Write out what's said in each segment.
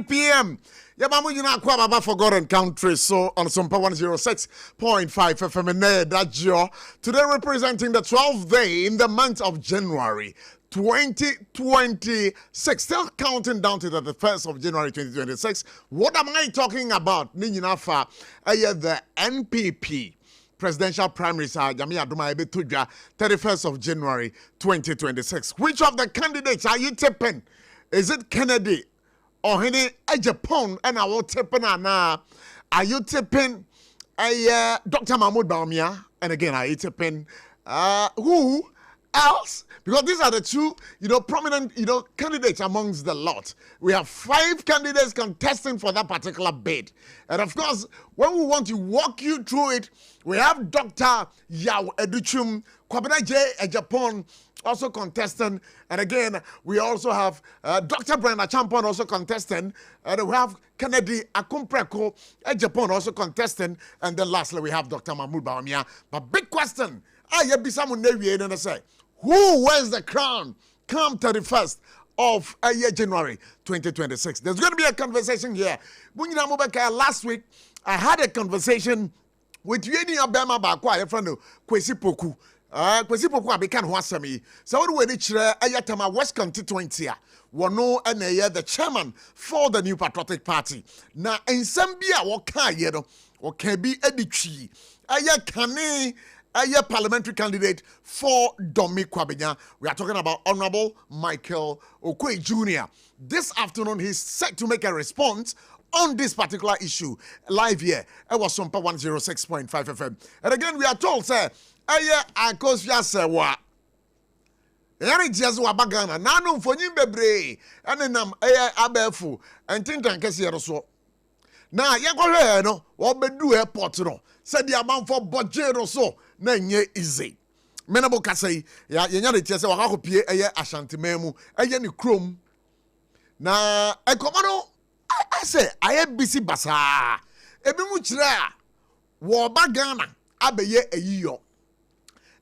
p.m. Yabamu yuna kwa baba for God and country. So on SOMPA 106.5 FM in Dajo. Today representing the 12th day in the month of January 2026. Still counting down to the 1st of January 2026. What am I talking about? Ninyinafa the NPP. Presidential primaries are Jamia Duma Ebetuja 31st of January 2026. Which of the candidates are you tipping? Is it Kennedy or Henry Japan? And I will tipping now. Are you tipping Dr. Mahmoud Baumia? And again, are you tipping who else? Because these are the two, prominent, candidates amongst the lot. We have 5 candidates contesting for that particular bid. And of course, when we want to walk you through it, we have Dr. Yao Educhum, Kwabena J. Japan also contesting. And again, we also have Dr. Brenda Champon also contesting. And we have Kennedy Akumpreko, Japan also contesting. And then lastly, we have Dr. Mahmoud Baumia. But big question, who wears the crown come 31st of January 2026? There's going to be a conversation here. Last week, I had a conversation with Yeni Abema Bakwa, a friend of Kwesi Poku. Kwesi Poku abekan ho asemi. So what we chire ayatama West constituency wono and the chairman for the New Patriotic Party. Na ensem bi a woka ye no, woka bi editwi. Ayakane a parliamentary candidate for Domi Kwabenya. We are talking about Honorable Michael Okwe Jr. This afternoon, he's set to make a response on this particular issue live here. It was SOMPA 106.5 FM. And again, we are told, sir, I cause ya say what? Yari jiazu wabagana nanu mfonyi bebre ane nam abefu and tintan kesi yeroso. Na yekwohwe no obedu airport no said the amount for budget or so na nye easy. Menabo kasei ya yenya de tie se wakako pie Ashanti memu ni krom. Na ekomano I say I busy basa. Ebi mu kire a wo ba Ghana abeye eyiyo.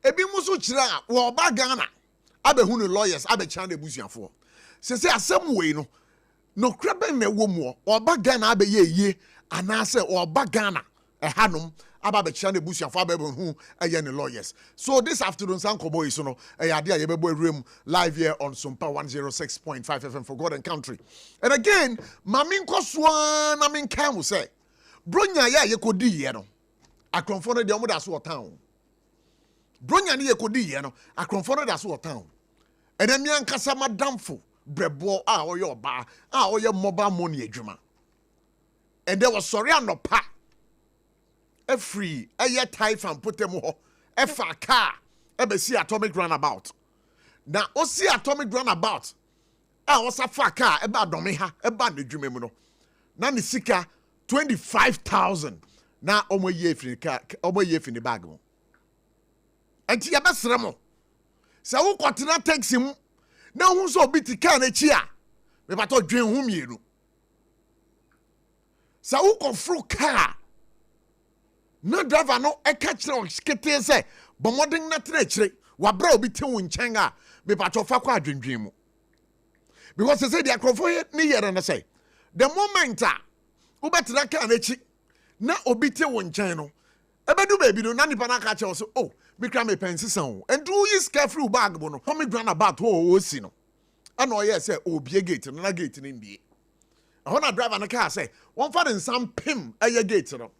Ebi mu so kire a wo ba Ghana abehu no lawyers abecha na ebusuafo. Se asem we no kraben na wo mu wo ba Ghana abeye eyi anase wo ba Ghana hanom ababecha na ebusuafo abehu ni lawyers. So this afternoon sankobo is no ade a yebebo room live here on SOMPA 106.5 FM for God and country. And again, mamin koswa na min kan say bronya ya yekodi ye no akronfo no de omo da so town. Bronya ne yekodi ye no akronfo no da so town. Enemi ankasa madamfo brebo a oye oba a oye mobile money adwuma. And there was sorry anopa a free a year type and put them ho a far car a see atomic runabout. Now o see atomic runabout was a far car about domiha a band of dreamuno. Nani sika 25,000 now omo ye in the bag. And tia basramo. So who continue takes him now who's so bitty can a chia. Me bato dream whom you. So who can through car? No driver no e catch no skete say bomoding na treche wa bra obi te won chenga me pato fa kwa adwendwen mu because they say the akrofo ni yere na say the moment u betra ka na chi na obi te won chen no ebedu baby no na nipa na ka che so oh me kra me pensisan and do you careful bag bo no how me grana about o si no ana o ye say obi gate no na gate ni mbie ahona driver na ka say won fa den sam pim eye gate no.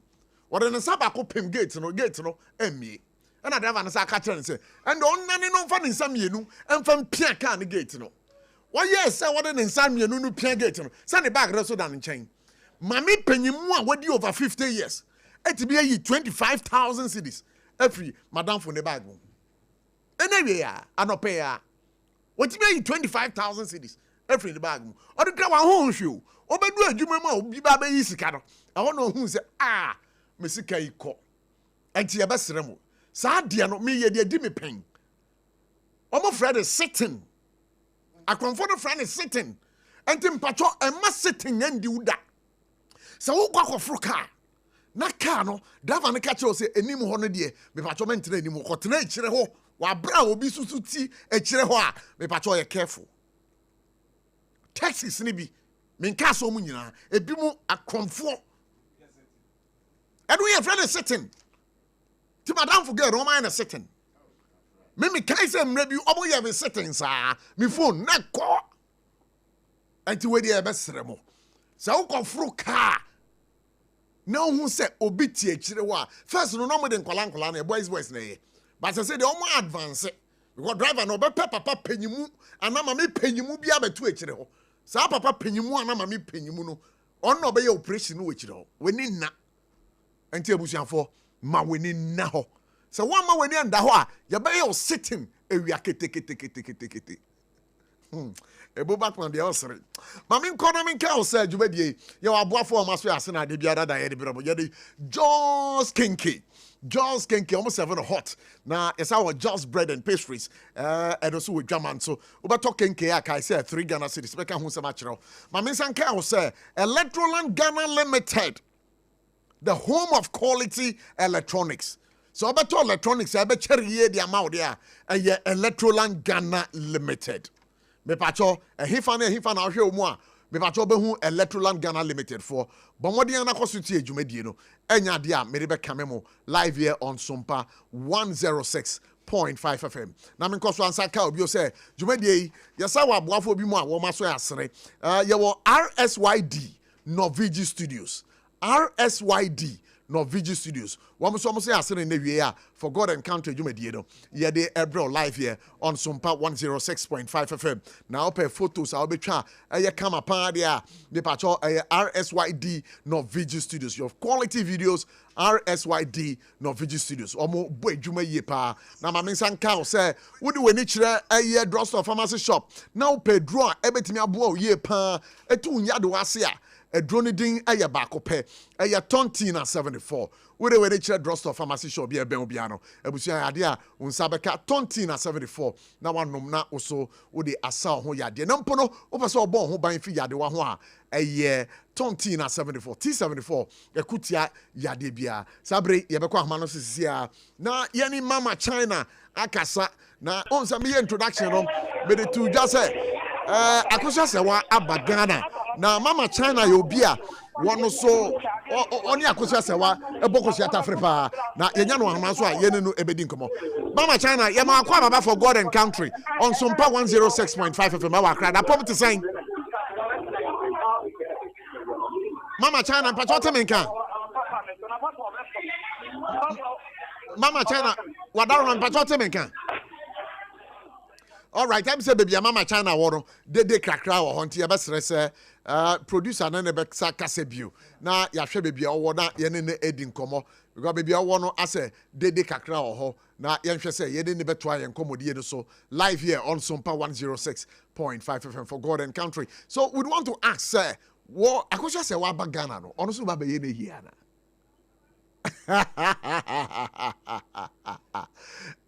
What in the Sabako Pim gate no, and me. And I drive and say, and on nanny no fun in some yenu, and from Pierre can the gate no. Why, yes, I want in some yenu, Pierre gate no. Send it back, Russell down in chain. Mammy penny more, what you over 50 years? It be a 25,000 cities every Madame from the bag. Anyway, I no pay. What be 25,000 cities every the bag? Or the girl home shoe. Or be do a jumma, be baby easy cattle. I want to know who say, Mesika iko. Enti ya basremo. Sa dia no me ye de di me pen. Omo friend is sitting. Akonfo no friend is sitting. Enti mpacho emma sitting endi uda. Sa wo kwa kofro car. Na car no, driver no catch say enim ho no de me pacho mentre enim ko tena ekire ho. Wa bra obi susu ti ekire ho a me pacho ye careful. Taxis ni bi Menka so mu nyina. Ebi mu akromfo. Edu ye friend is sitting. Ti madam forget no man is sitting. Me kai say mra bi omo ye be sitting sa. Me phone na ko. Anti we dey be sere mo. Sa wo kofro car. Na hu say obi tie kire wa. First no mo de nkola na boys na ye. But I say the omo advance. Because driver no be papa penyimu anama me penyimu bia betu ekire ho. Sa papa penyimu anama me penyimu no. On no be your operation no ekire ho. We ni na. Anti abusuafo ma we ni na ho. So one ma we ni anda ho a ye be your sitting ewia kete. Ebo Batman de osre. Ma min kono min ka o say djubadie. Ye wa boafo o maso ase na de biara da ye de brabo. Ye de Just Kinky almost 7 hot. Now it's our Just bread and pastries. And also with German. So over talking Kinky, I say 3 Ghana cities. Beka hu se machiro. Ma min san ka o say Electroland Ghana Limited. The home of quality electronics. So about electronics, I bet cherry ye the amount there. And ye Electroland Ghana Limited. Me pacho hifana ahwe omu me pacho be hu Electroland Ghana Limited for bomodi na kosuti adwumadie no enya de a me be kamemo live here on SOMPA 106.5 FM na me nkoso ansa ka obi o say dwumadie yesa wa boafo bi mu a wo maso asere ye wo RSYD Norvigi Studios Norvigi Studios. One so say asene na wie a for God Encounter dwumadie no ye de ebro live here on SOMPA 106.5 FM. Now pe photos a obetwa eye camera pa dia de pacho RSYD Norvigi Studios. Your quality videos RSYD Norvigi Studios. Omo bo adwuma yie pa. Na ma mensan ka say wodi weni kire eye drugstore pharmacy shop. Now pe draw ebetimi abo o yie pa etu nya do ase a a drone ding aya bako pe aya tontina 74 we we chere drugstore pharmacy shop bia ben obiano abusia ade a unsa beka tontina 74 na wanom na oso wo de asa ho yade na mpo no wo pese obon ho ban fi yade wa ho a eye tontina 74 T74 ekutia yade bia sabre ye bekọ ahma no sisi a na ye ni mama China akasa na onsa me introduction no me de tu just say akosha se wa abagana na mama China yo bia wono so oni akosha se wa ebokosia tafrepa na yenya no ahma so a yene no ebedi nkomo mama China ye ma akwa baba for God and country on SOMPA 106.5 FM wa kra da pom to sign mama China pachote menka mama China wadaron pachote menka. All right, I'm saying baby mama China woro de kakra wo honti e be sere producer na be kase bio na ya hwe baby owo na ye ne edi nkomo because baby owo no ase de kakra wo ho na ye hwe se ye ne beto ayen komodie no so live here on SOMPA 106.5 FM for God and country. So we want to ask sir what akosha se wa ba Ghana no ono so ba be ye na hia na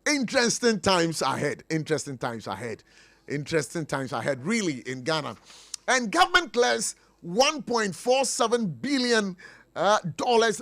Interesting times ahead, really, in Ghana. And government clears $1.47 billion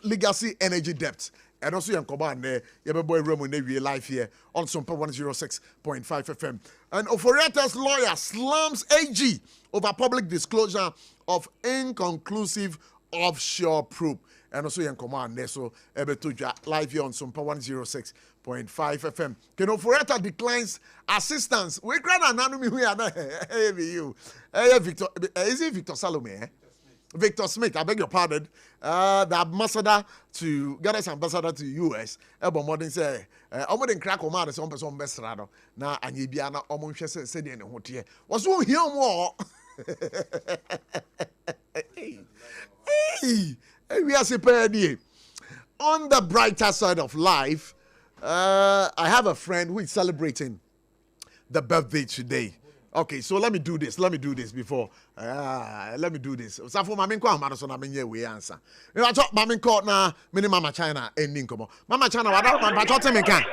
legacy energy debt. And also, young Koban, your boy Roman Navy live here on SOMPA 106.5 FM. And Oforiata's lawyer slams AG over public disclosure of inconclusive offshore probe. And also, young command, Neso Ebetuja, live here on SOMPA 106.5 FM. Keno Foreta declines assistance. We grant an anonymous you. Victor, is it Victor Salome? Victor Smith, I beg your pardon. The ambassador to Ghana's ambassador to US. Modern say, Omodin crack o man is on person best rado. Na Anyibiana Omonche said in the hotel. Was who here more? Hey. We are super. On the brighter side of life, I have a friend who is celebrating the birthday today. Okay, so let me do this before. Let me do this. So for Mama Kwa Mama so na menye we answer. I talk Mama Kwa na mini Mama China ending komo. Mama China wada man pachote me kan.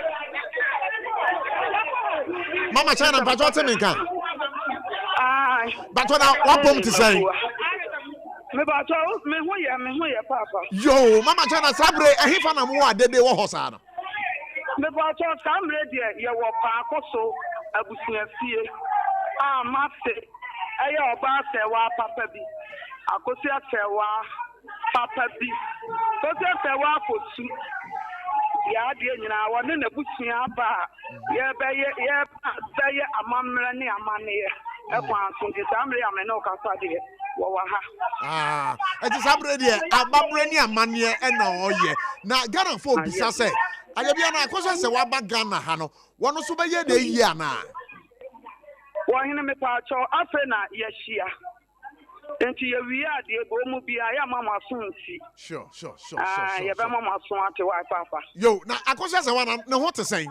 Mama China pachote me kan. But what pom to say? Me ba cho me ho ye papa. Yo, Mama China sabre ehifa na mo adede wo hosa no. Me ba cho samre de ye wo pa akoso abusua fie. Ma se Ayo ba sewa papa bi. Akosia sewa papa bi. Kosia sewa kosu. Ya de nyina wone na busua ba. Ye be amamra ne amane. Ekwan so di samre amene o kasa de wo wa ha. Eti samre de amamra ne amane e na oye. Na Ghana for bisa say aye bia na akosia sewa ba Ghana ha no. Wono so be ye de yi ana. Wahine me pa cho afe na ye hia. Enti ye wi ade bo mu bia ya mama so nti. Sure. Ye be mama so ate wa papa. Yo, na akosia sewa na ho te sen.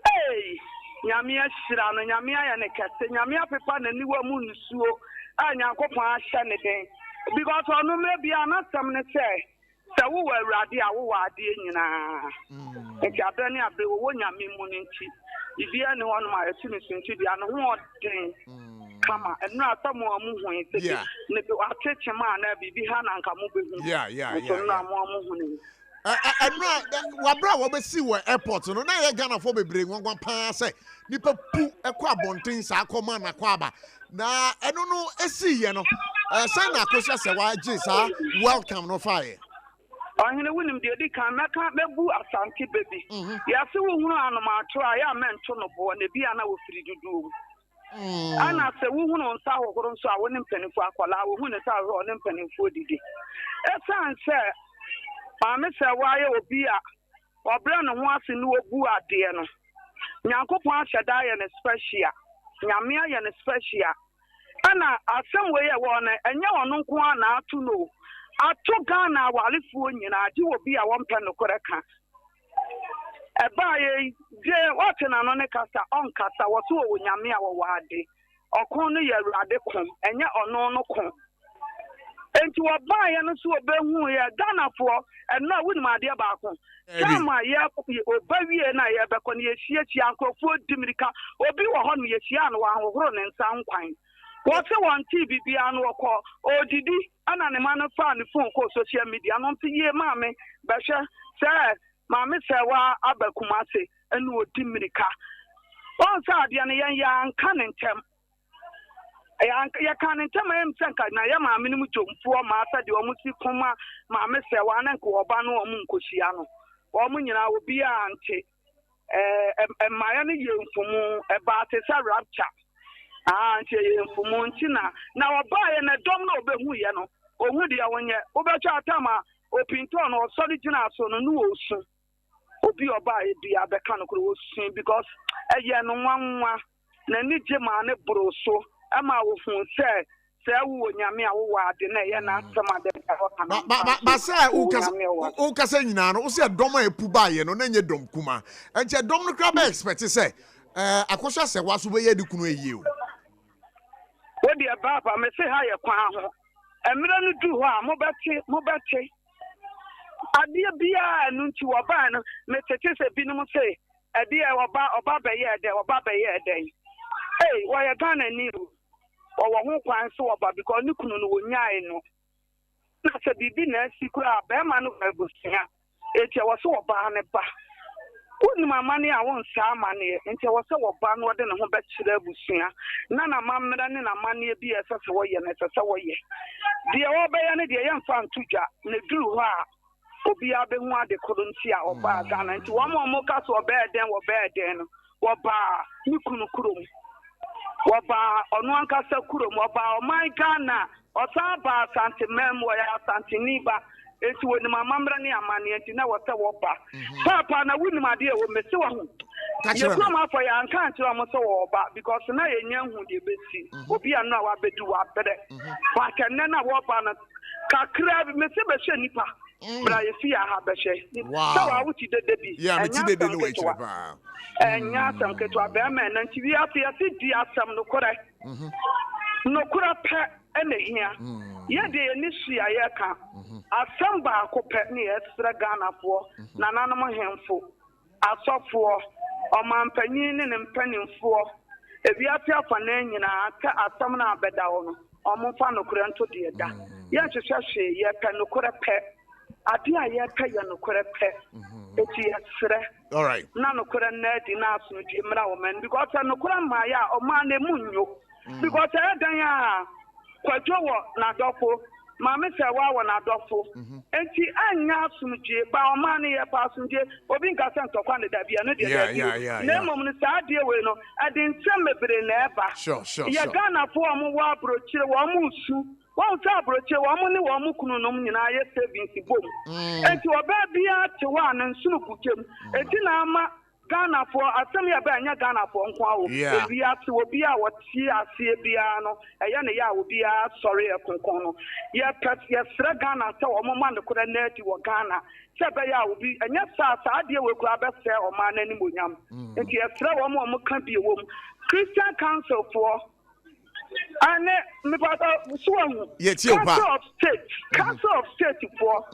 Hey, nyame ahira no nyame aya ne kete nyame apepa na niwa mu nsuo a nyankopon ahya ne den because ono me bia na sam ne se wo wa awurade a wo wa ade nyina enti abere ne abere wo nyame mu ne nti ibia ne hono ma yesi ne sunti bia no ho den kama enu asamu amu hu enti ne be acheche ma na bibi ha na nka mu behu so na mu hu ne wabra wo be si wo airport no na ye Ghana for bebre ngwan pa say nipa pu ekọ abonten sa akoma na kwa aba na eno no esi ye no say na akosia se wa je sa welcome no fire Ohine wunim de di kan meka mebu asante baby ya se wo hunu anomato a ya mento no bo na bia na wo firi dudu ana se wo hunu nsa hokoro nso a wo ne mpanifo akwala wo hunu sa ho ne mpanifo didi esan se Mame se waye obi a obra no ho ase no obu ade no Nyankopon ahyeda ye ne special nyame aye ne special ana asem we ye wo na enye ono nko a na atu no atu Ghana walefuo nyina ade obi a wo mpe no koreka eba ye je what na no ne kasa on kasa wo so wo nyame a wo wade okon no ye Awurade kom enye ono no kom enti wo ba ye no so obehu ye Ghana fo ena wuni ma de ba ko kama ye obawie na ye be ko ne yehie chi ankofo dimirika obi wo ho no yehie an wa hohoro ne nsa nkwan wo se won ti bibia no ko odidi ana ne ma no fa ne phone ko social media no nti ye ma me be hwe se ma me se wa abakuma se enu odimirika on sa ade ne yen ya nka ne ntem ya kan ntem em senka na ya ma me no jomfo ma asa de o musi kuma ma me se wa na nko oba no o mu nkohia no o mu nyina obi a ante ma ya ne ye mfumu e ba te sa rapture ante ye mfumu nti na oba ye na dom na obehu ye no ohu de ya wonye obecha atama opinto no osori gina aso no no osu obi oba ye bi abeka no kro osu because eye no nwanwa na ni je ma ne broso ama wo fun se wo nyame a wo wade na ye na asema de ba say o kasa nyina no o se dom a epu ba ye no na nye dom kuma enche dom no kra ba expect say akosha se waso be ye di kunu eyi o wo de baba me se ha ye kwa ho emira no du ho a mo bete ade bia anu nti wo ba no me tete se binom se ade e oba be ye de hey wo ye Ghana ni wo ho kwan so oba because ni kunu no wonyae no na se bibi na sikura be ma no ebusia etie wo so oba ne ba woni mama ne a won sa amane nti wo se oba no de ne ho be kire ebusia na mamra ne na mane bi esese wo ye na esese wo ye de wo be ye ne de ye mfa ntudwa ne duru ho a obi abehu ade kodonti a oba Ghana nti wo mo ka so oba eden no wo ba ni kunu kurom Waba onu ankasa kurom waba my Ghana osaba santimem wo ya santiniba eti woni mamamra ne amane enti na wo se woba papa na wuni made e wo mesi wo ho ye kuma afọ ya nka antira mo se wo ba because na ye nya hu de besi obi anu a wabedu wa bere wa kenne na wo ba na kakra bi mesi be hwe nipa bra ye fi ya ha be hwe so wa wuti de bi ya me ti de no we chire ba enya asam keto abema na nti wi afi ati di asam no kore no kura pe ene hia ye de ni sua ye ka asam ba ko pe ne esra Ghana fo na nanom hemfo asofo omampanyin ne mpanimfo ebi afi afa na nyina aka asam na abeda wo no omfa no kura nto de da ye hwehwe ye ka no kura pe ade a ye ka ye no kura pe eti esre all right na no kura na di na aso di mra wo man because no kura ma ya o ma na munyo because I dan kwadwo wo na dofo maame se wa wo na dofo enti anya asumje ba o ma ne ye pa asumje obi nka se ntokwa ne da bia no de da na mom ne sa de we no ade nsem mebre na eba sure ye Ghana fo omo wa abrochire wo mo su wọ́n sá àbúròkyè wọ́n mú ní wọ́n mú kunu nom nyinaa yẹ savings bom. Eti ọbẹ̀ bíyà ti wá ní nsúlù kùkẹ́m. Eti náà ma Ghana fọ asẹ́mi yẹ bẹ́ẹ̀ nyẹ Ghana fọ nkọ́ àwọ̀. Ebi ati obi a wọ́ti aseɛ biara no ɛyɛ ne yɛ a obi a sɔre ɛkonkɔn no. Yɛ srɛ Ghana sɛ wɔn ma ne kora n'adi wɔ Ghana. Sɛ bɛyɛ a obi ɛnyɛ saa adeɛ wɔ kura bɛsɛ ɔman n'anim onyam. Eti yɛ srɛ wɔn ka bi wɔ mu. Christian Council for and Council of State for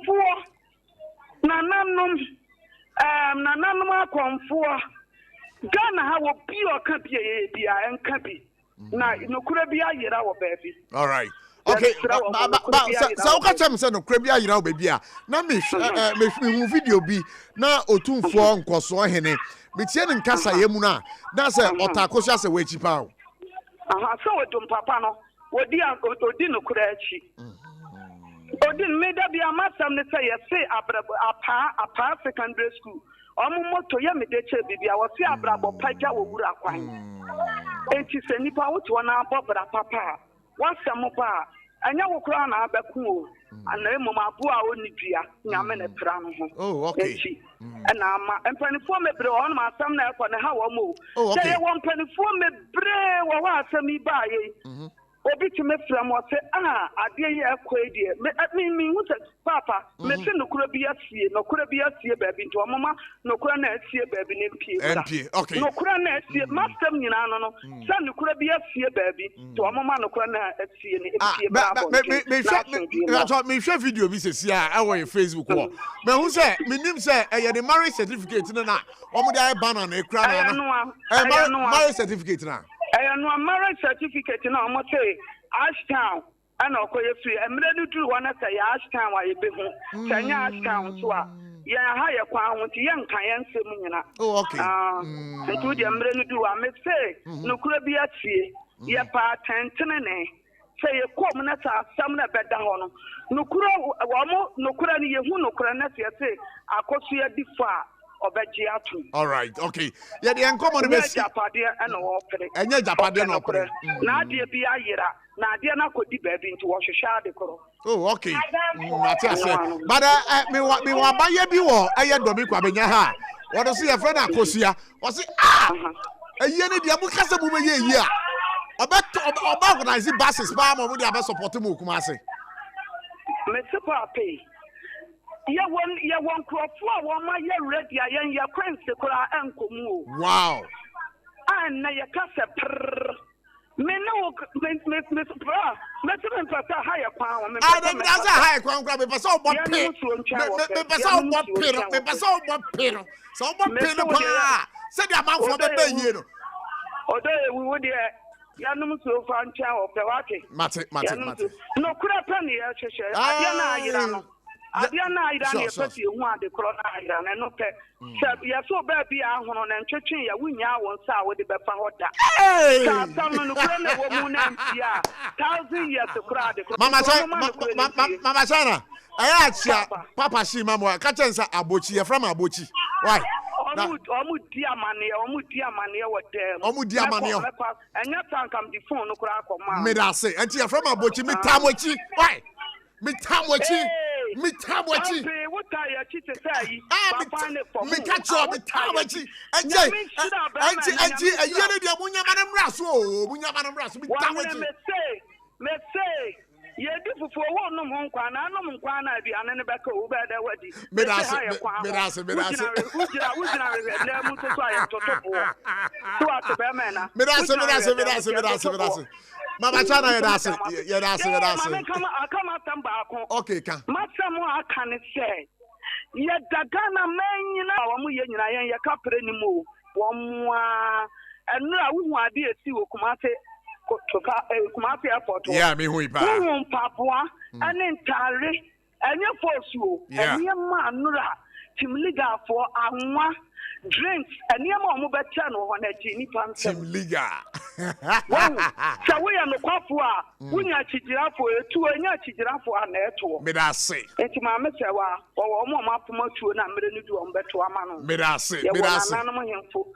for nananum akonfo Ghana ha wo bi o ka bia en ka bi na no kura bi ayira wo baby. All right. Okay, so ka chem say no kura bi ayira wo baby a na me video bi na otumfo nkoso hene me tie ne nkasa yemu na say otakoso ase we chipa o. So we don't papa no. Odi no kurachi. Odi me da bia masam ne say say apa secondary school. Omo moto ye me de che bibia wo se abrabo paja wo wura kwan. Enti se nipa wo to na abobra papa. Wasam pa anya wo kura na abeku o. Ana emo mabu a oni dua nyame ne pra no ho. Oh, okay. Na ama empanifo mebre on ma asam na ekọ ne ha wo mo. Say wo empanifo mebre wo wa asam ibaye. Obi ti me fra mo say ade ye ekọ edie. Me hu say papa me se no kura bi asie ba bi nto omama no kura na asie ba bi ne mpie. Okay. No kura na asie masam nyina no say no kura bi asie ba bi to omama no kura na asie ne mpie ba bo. Me share video bi se sia e wo Facebook wo. Me hu say me nim say e the marriage certificate na omo dey banner na ekra na marriage certificate na no marriage certificate na omo say Ashtown and okoye free emre du duru wana say Ashtown wa yebe hu sanya Ashtown so a ye ha ye kwa hu ti ye nkan ye nsem nyina. Oh, okay. Ntu de emre du duru wa me say no kura bi atie ye pa tentene ne say ye kom na sa asam na beda ho no no kura wo mo no kura ni ye hu no kura na say akoso ye difa obeji atu. All right, okay. Yeah, the uncommon best. Japade and opere. Enye japade no opere. Na ade bi ayira, na ade na kodi baby nti wo hwehwe ade koro. Oh, okay. That's it. But me wa baye bi wo eye domi kwa benya ha. What do see your friend akosia? What say eye ne dia mu kasa mu be ye yi a. Oba organize buses ba mo dey aba support mu Kumasi. Me support pay. Ye won crofo wo ma ye ready ayen ye kwense kura enkomu. Wow. And na ye kase prr. Me no me pata higher kwan. I don't that's a high kwan me pasa obo pe. Me pasa obo pe no. Me pasa obo pe no. So obo pe no pa. Say the amount for be ye no. Odo we would ya no so fa ncha o pe wake. Mate. No kura pa ni ya hwehwe. Adia na ayira no. Adia na ayira na pese hu ade kro na ayira na no pe. Se ya so ba bi ahono na ntwetwe ya wunya won sa wo de be fa hoda. Ka sam no kura na wo mu na mpia. 1000 years kura de kro. Mama Chana. Aya achia papa shi mama ka chensa abochi ye from abochi. Why? Omu di amane wo dem. Omu di amane. Enya tankam di phone no kura akoma. Me da say enti ye from abochi me tamochi. Why? Me tamochi. Me tamochi. What are you chite say? Me catch up me tamochi. Enti ayere dia munya manam raso. Munya manam raso me tamochi. Me say ye di fufu wo no ho nkwa na no nkwa na bi anene beka wo be da wadi. Me da se. Ujira na mu to so aye totopo. So at be me na. Me da se. Mama Chana ye da se. Mama kama tamba akon. Okay ka. Masamo aka ne se. Ye daga na manyina wo mu ye nyina ye kapre ni mu. Wo mu a enu a wo hu ade esi wo Kumasi airport. Yeah, me hu ipa. Wo mpaboa ane ntare enye fosuo enye ma nura team leader for anwa drinks enye ma omo beta no ho na ji ni panta. Team leader. Wow, so we are no kwafo we nya chigirafo etu enya chigirafo a na eto. Me da say. Enti ma me sewa o mo mapoma tuo na mere ni du o mbeto ama no. Me da say. Me da say. Na mo hemfo.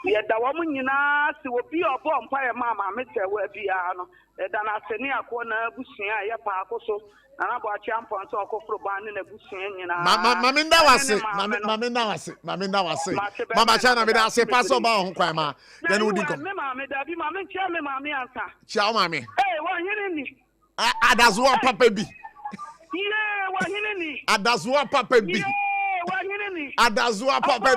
Ye da wo nyina se obi obo mpa ye ma me sewa bia no. Da na sene akọ na busua ye pa akoso. Na ABOTCHIE amponso okofro ban na busua nyina. Mama nda wase. Mama nda wase. Mama nda wase. Mama cha na me da say pass over ho kwan ma. Then we come. Me mama da bi mama ntia me mama ansa. Ciao mami. Eh wa hene ni. Adazuwa papa bi. Yeah, wa hene ni. Adazuwa papa bi. Yeah, wa hene ni. Adazuwa papa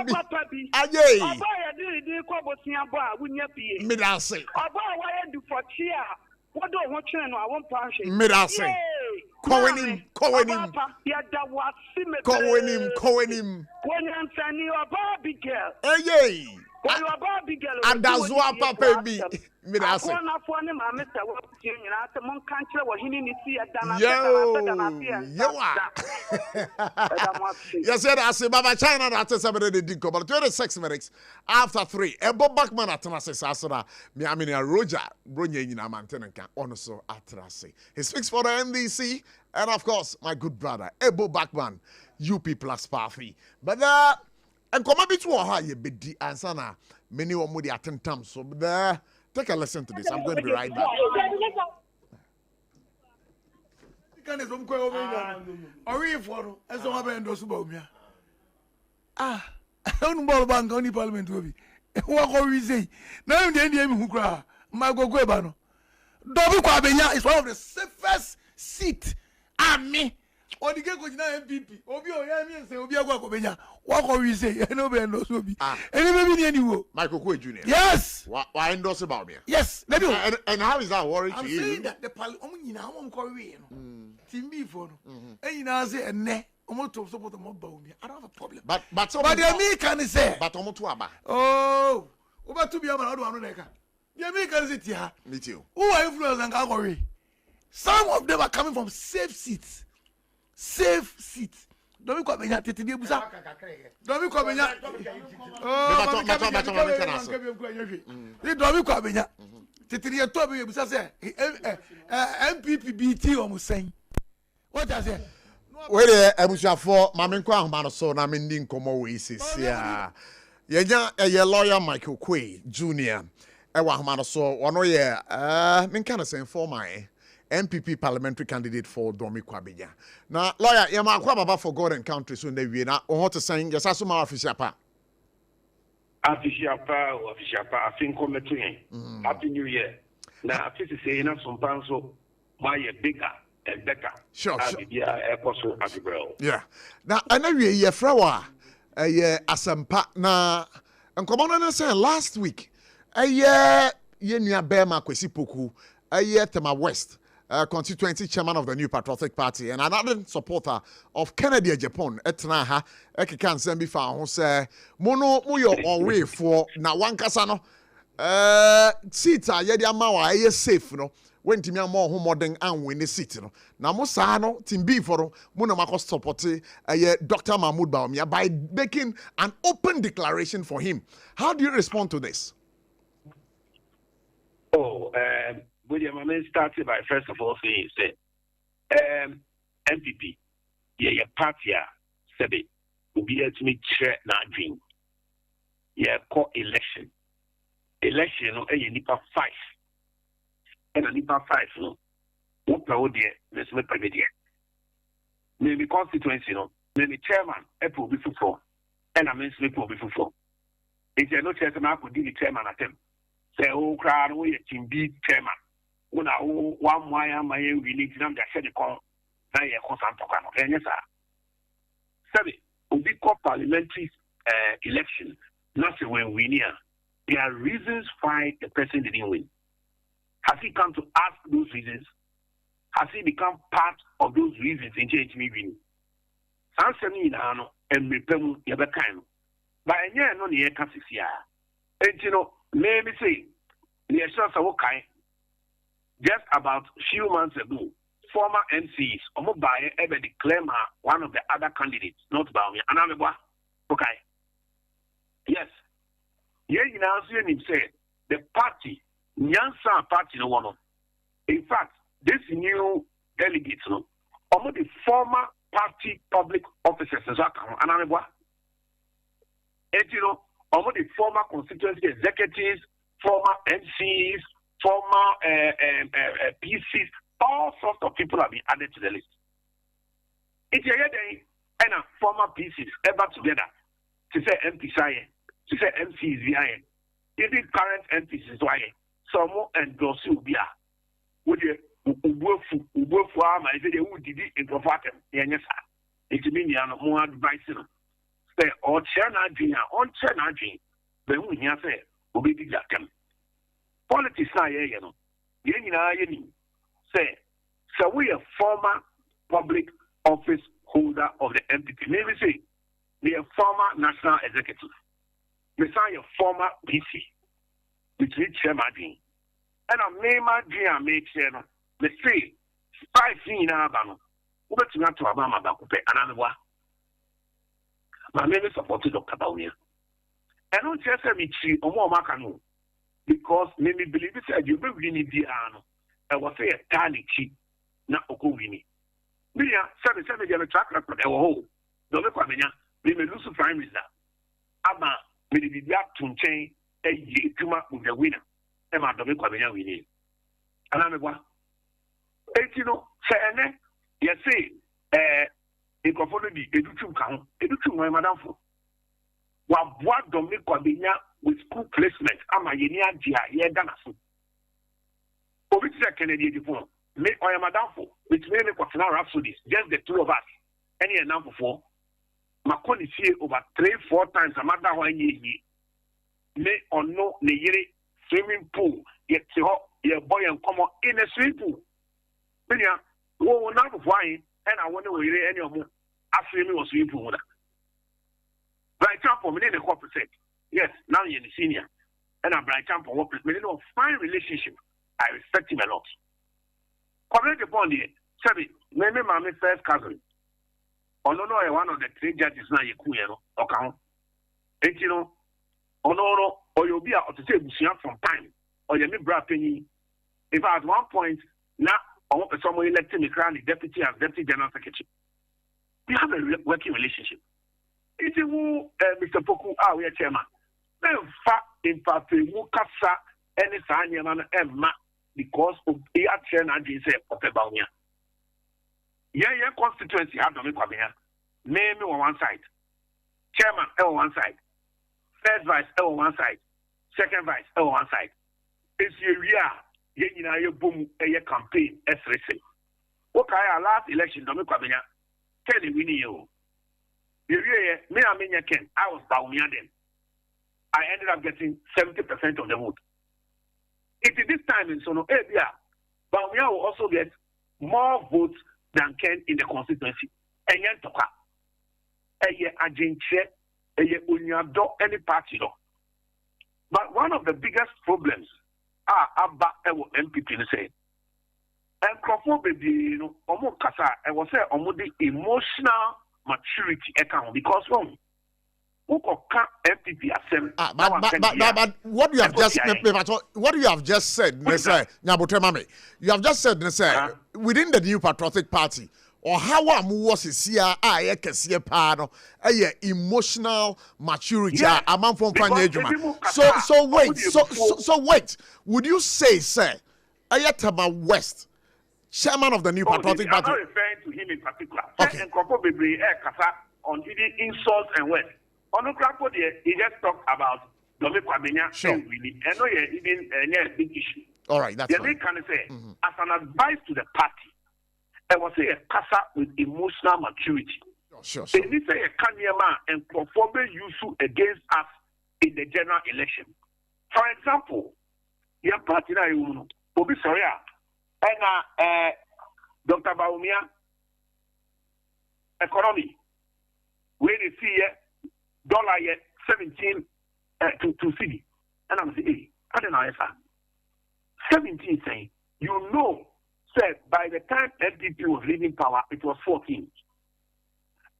bi. Aye. Oba ya di ko bosia bo a wunya pie. Me da say. Oba wa ya du foti a. Wodo ho twen no awon pa hwe. Me da say. Kowenim. Ya da wasi me. Kowenim. Wonya nsani oba Abigail. Eye. Abigail. Adazuwa papa bi. Me da say. Akona fo ne ma me tawo tie nyina ate mon kan kire wo hini ni si da na Yes, I say Baba China that is 26 minutes after 3. Ebo Backman atenase sasora. Me amini Roger Bronye nyina manten kan ono so atrase. He speaks for the NDC and of course my good brother Ebo Backman UP plus Party. But and come bit to ha ye bedi ansa na many wo mudi atentam so there. Take a listen to this. I'm going to be right back. It's one of the safest seats. Or the go na MPP. Obi o ya mi say obi agwa ko benya. What can we say? No be endorse obi. Any maybe anywhere. Michael Kwe Jr. Yes. Why endorse about me? Yes. Let me. And how is that worry to you? I'm saying that the parliament nyina won ko we no. Team B for no. And nyina say enne omo to support omo ba omi. I don't have a problem. But the me can say. But omo to aba. Oh. Oba to be aba na do anu na ka. The me can say tia. Me too. Who are influence and ka go we? Some of them are coming from safe seats. Safe seat. Don't be coming here to the busa. Don't be coming here. Oh, don't be coming here. Titiri to be busa say MPP BT almost saying. What I say? Wait there, Ebusiafo, Mamenko ahoma no so na mendi nkomo we sisia. Ye lawyer Michael Kwe Jr. Ewa ahoma no so ono ye menka na say for my MPP parliamentary candidate for Domi Kwabenya. Now, lawyer, you ma kwa baba for God and country so they we na on to saying yes aso ma official pa. Official pa I think come to Happy New Year. Now after say na SOMPA so my bigger and better. Sure. Yeah, yeah. Now anyway ye frawa ye asampa na nkomo na say last week ye nua Bema Kwesi Poku Tema West constituency chairman of the New Patriotic Party and another supporter of Kennedy Japan etna ha ekeka nsem bi fa ho se mono moyo onwe for na wankasa no seat a ye dia ma wa ye safe no wentimi ama ho modern anwe ne seat no na mo sa no team B for mo na makọ support Dr. Mahmoud Bawumia by making an open declaration for him. How do you respond to this? William, I started by first of all saying, MPP, your party, Sebi, will be able to make sure not dream. Yeah, call election. Election, no, a nipa 5. And a nipa 5, no, what proud dear, let's make a video. Maybe constituency, no, maybe chairman, Apple will be for, and I mean, sleep will be for. If you're not chairman, I could do the chairman at them. Say, oh, crowd, oh, your team B chairman. When I one why am I really them that said the call now you constant to come. And yes, sir. Seven, we call parliamentary election, not when we near. There are reasons why the person didn't win. Has he come to ask those reasons? Has he become part of those reasons in change me winning? Answer me now and repel your kind. But I know the air can't see. And you know, let me say, the assurance of okay. Just about a few months ago, former MCs, Omobaye ever declared one of the other candidates, not Bawumia. And I'm okay. Yes. Yeah, you know, him said, the party, Nyansa party, no one. In fact, this new delegates, no, almost the former party public officers, and I'm almost the former constituency executives, former MCs, former PCs, all sorts of people have been added to the list. It's a and former PCs ever together to say MPs, to say MCs, even current MPs is why some more endorse you be with the Ubufu Arma, if they would did it in Profatum, yes, it means more advice. Say, or Chernadjin, on Chernadjin, the one here say, will be exact. Politics, you know, say, so we are former public office holder of the MPP. Maybe say, we are former national executive. We say a former PC, which is Chernadjin. And a name of Gia make channel, the say, 5 in Abano, over to not to Abama Bakupe, another one. My name is supported Dr. Baunia. I don't just say me or more Macano because maybe believe it said you really need the ano. I was say a tiny cheap, not Okowini. Mia, 7 track record, our whole. Don't look at me, we may lose the prime minister. Ama, may be black to chain a year to mark with the winner. Emma, don't look at me, we need. And I'm a one. You know, say, yes, say, Ecophony, Edutum count, Edutum, my madam for. What don't make Quabinia with school placement? Am I in Gia, Yedanasu? For which is a Canadian diploma. Make I am madam for, which may make what's now rhapsodies, just the two of us. Any number for Macon is here over 3-4 times a matter 1 year. May or no, the swimming pool, yet your boy and come in a swimming pool. Minya, who not wine. And I wonder where any of them after me was swimming pool. Bright Champ for me, the corporate said, yes, now you're the senior. And I'm Bright Champ for what we know, fine relationship. I respect him a lot. Comment upon the sorry, maybe my first cousin. Or no, one of the 3 judges now you cool, or count. And you know, or you'll be out to say from time, or you may bra penny. If at one point, now, someone elected me crown the deputy as deputy general secretary. We have a working relationship. It's who Mr. Poku, we are chairman. Then fact in fact, Mukasa any Sanyaman Emma because of the chairman of the Baunia. Yeah, constituency have to make name on one side, chairman on one side, first vice on one side, second vice on one side. It's your boom a campaign as racing. Okay, our last election, don't make tell you winning you. Me, I mean, I was Baumia then. I ended up getting 70% of the vote. It is this time in Sono, Baumia will also get more votes than Ken in the constituency. And yet, Toka, any party. But one of the biggest problems Abba MPP say, and Crawford baby, almost Kasa, I was say almost the emotional maturity account because MPP but what you have just said, you have just said, within the new patriotic party, or how was it here? Emotional maturity. So wait. Would you say, sir, Ayatama West, chairman of the new patriotic party? I'm not referring to him in particular. Okay. On the insults and words. On the crowd, he just talked about Domi Kwabenya. Sure. And I know even a big issue. All right, that's right. Can say, as an advice to the party, I was say a casa with emotional maturity. Sure. They need say a Kanyama and Crawford use against us in the general election. For example, your party now you will be sorry. And Dr. Baumia, economy, where they see dollar yet 17 to city. And I'm saying, hey, I don't know if 17 saying, you know, said by the time NDP was leaving power, it was 14.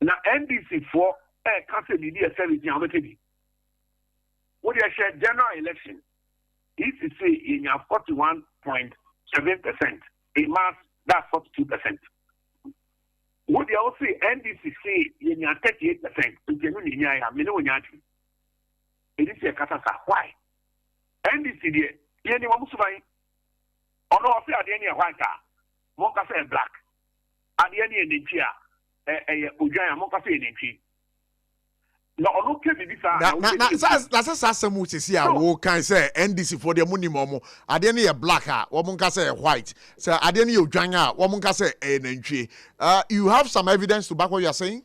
Now NDC for can't say the 17. What you said general election, if you say in your 41.7%, a mass that's 42%. Would you also say NDC say in your 38%? It is a catastrophe. Why? NDC, anyone who's buying, or no, I say any white car, Moka say black, at the end of the year, Ujaya Moka say in no, okay, that's a system which is here. Who can say NDC for the money momo? I didn't hear black, woman can say white. So I didn't hear Janga, woman can say NG. You have some evidence to back what you're saying?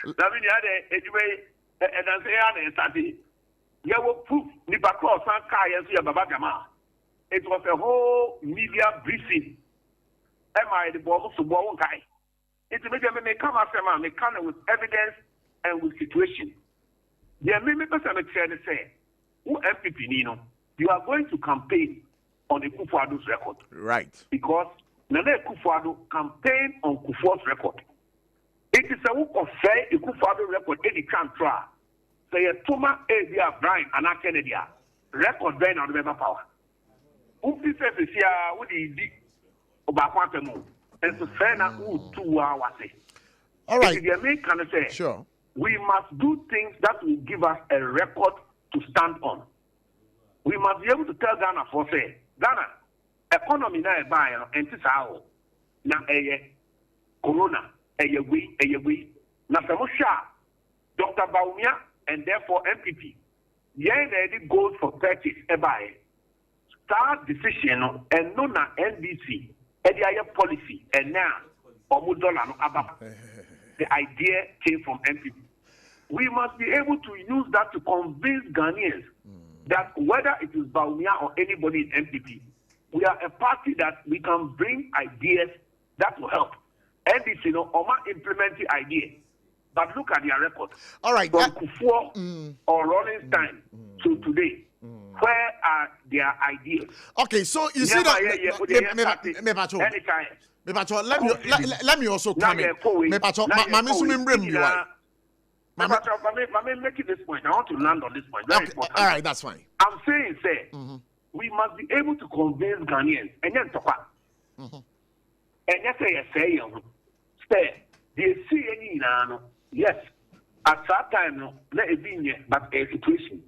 And I say, you will proof Nipako Sanka and Babagama. It was a whole media briefing. Am I the boss of Bonkai? It may come after me come with evidence and with situation. There may be person say, who MPP Nino, you are going to campaign on the Kufuado's record. Right. Because Nane Kufuado campaign on Kufuor's record. It is a work of say the Kufuado record any can try. Say a Toma Adia Brian and Kennedy record then on the member power. Who says this year what he did about quantum? And so fair now 2 hours. All right. The American say, sure. We must do things that will give us a record to stand on. We must be able to tell Ghana for say, Ghana, economy now buy and this how now corona we na Samusha, Dr. Baumia, and therefore MPP. Yeah, they goes for purchase a buy. Start decision and no na NDC. Policy and now the idea came from MPP. We must be able to use that to convince Ghanaians that whether it is Baumia or anybody in MPP, we are a party that we can bring ideas that will help. NDC, implement the idea. But look at their record. All right. From Kufuor or Rolling Stein to today. Where are their ideas? Okay, so you see that. Let me also come in. Make this point. I want to land on this point. Very important. All right, that's fine. I'm saying, we must be able to convince Ghanaians. And then talk. And yes, say, they see any yes. At that time, let it be but a situation.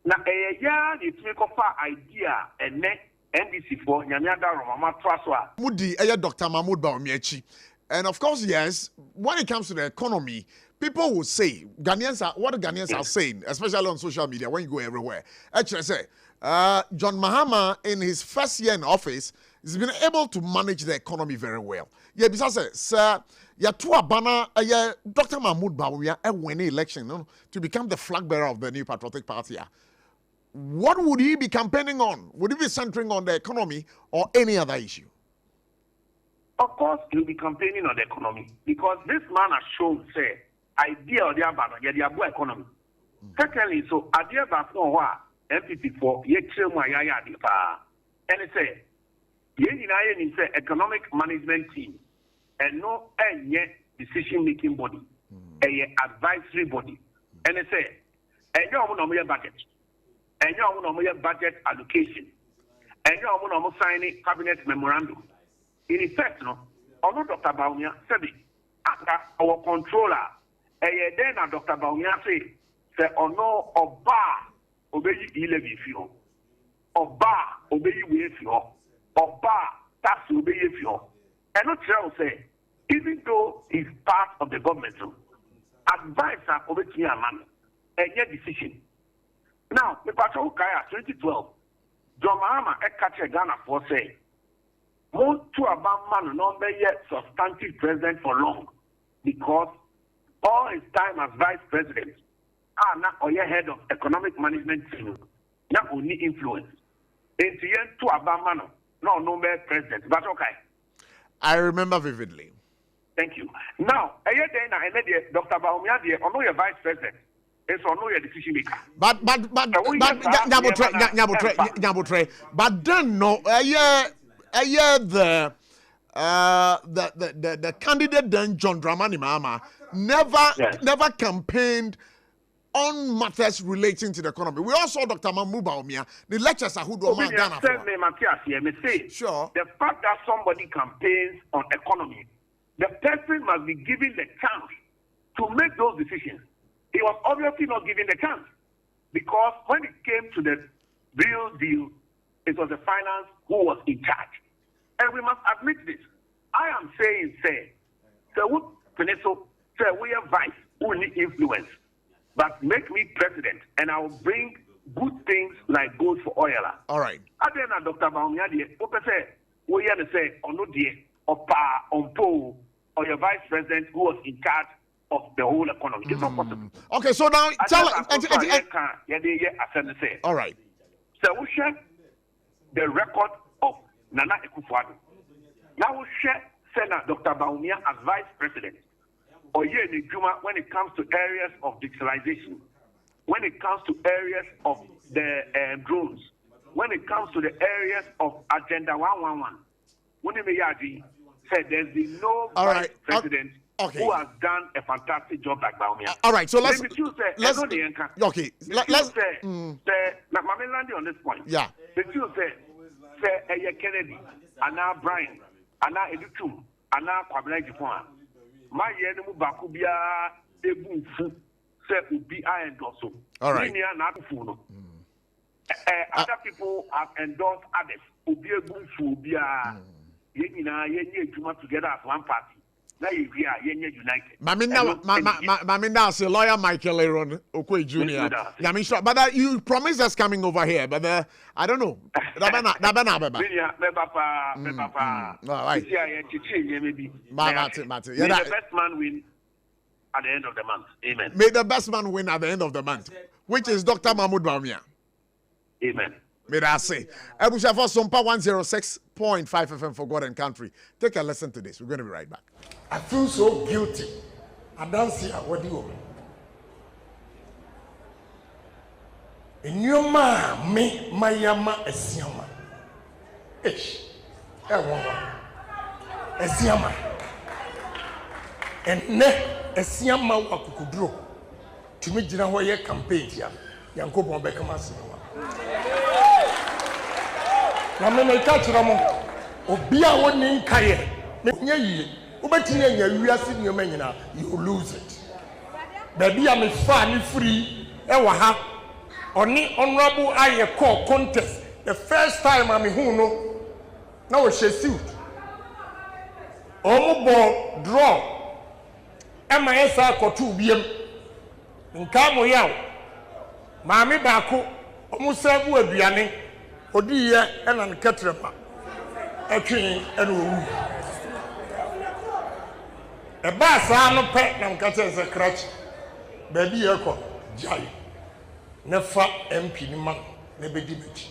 Now, it's make up idea and NDC for Nyanyada Mama Traswa. Mudi, Dr. Mahmoud Baumiechi. And of course, yes, when it comes to the economy, people will say, Ghanaians are saying, especially on social media, when you go everywhere. Actually, say, John Mahama, in his first year in office, has been able to manage the economy very well. Yeah, because sir, Dr. Mahmoud Baumia win the election to become the flag bearer of the New Patriotic Party. What would he be campaigning on? Would he be centering on the economy or any other issue? Of course, he'll be campaigning on the economy because this man has shown, say, idea of the economy. Secondly, so idea about MPP for and it say, say economic management team and no decision making body, a advisory body, and it say, and you have budget. And you have budget allocation. And you have signing cabinet memorandum. In effect, Dr. Baumia said our controller, then Dr. Baumia say, Oba, obey 11 fio. Oba, obey we fio. Oba, tax obey fio. And not say, even though he's part of the government, advisor obey man, and yet decision. Now, the Patrol Kaya 2012, John Mahama catch Ghana for say, most to about man not be yet substantive president for long because all his time as vice president are not or head of economic management team, not only influence. In the end, to about man, no be president. But okay. I remember vividly. Thank you. Now, Dr. Baumia, or no, your vice president. It's on no decision maker. But then no, the candidate then John Dramani Mahama never campaigned on matters relating to the economy. We also saw Dr. Mahmoud Bawumia, the lectures are who do man Ghana for. Sure. The fact that somebody campaigns on economy, the person must be given the chance to make those decisions. He was obviously not given the chance because when it came to the real deal, it was the finance who was in charge. And we must admit this. I am saying, we have vice, who need influence. But make me president, and I will bring good things like gold for oil. All right. I then Dr. Bawumia, we have to say, or your vice president who was in charge of the whole economy. It's not possible. Okay, so now tell all right. So we share the record of Nana Akufo-Addo. Now we share Senator Dr. Bawumia as vice president. Or when it comes to areas of digitalization, when it comes to areas of the drones, when it comes to the areas of Agenda 111, when said there's been no vice president who has done a fantastic job like Bawumia. All right, so let's say, Mami Landy on this point. Yeah. The two say Kennedy, Anna Brian, Anna Edutum, Anna Kwabena Jipon. My yenemu bakubia ebufu se ubi I endorse. All right. Other people have endorsed others. Ubi ebufu ubia yenye juma together as one party. Now you hear yenye united. Maminda say lawyer Michael Aaron Okwe Jr. But you promised us coming over here, but I don't know. May the best man win at the end of the month. Amen. May the best man win at the end of the month, which is Dr. Mahmoud Bawumia. Amen. May I say, Ebusha for SOMPA 106.5 FM for God and country. Take a listen to this. We're going to be right back. I feel so guilty. I don't see what do you mean? In your ma, me, my yama, a siama. Ish. A siama. And ne, a siama wakukudro. To me, Jina Hoye campaign here. Yanko Bombeka Masinawa. Na me me catch ramo. Obia woni nkaye. Me nye ubetini nya wiase nyoma nyina, you lose it. Baby am fa ni free e wa ha. Oni honorable aye call contest. The first time am hu no na wo she suit. Omo ball draw. E ma esa akotu biem. Nka mo yaw. Maami baako omo serve aduane. Odi ye e na nketrema. Etwen e no wu. E ba sa no pe na nkache se crutch. Baby ye ko jai. Nefa MP ni man ne bedi mechi.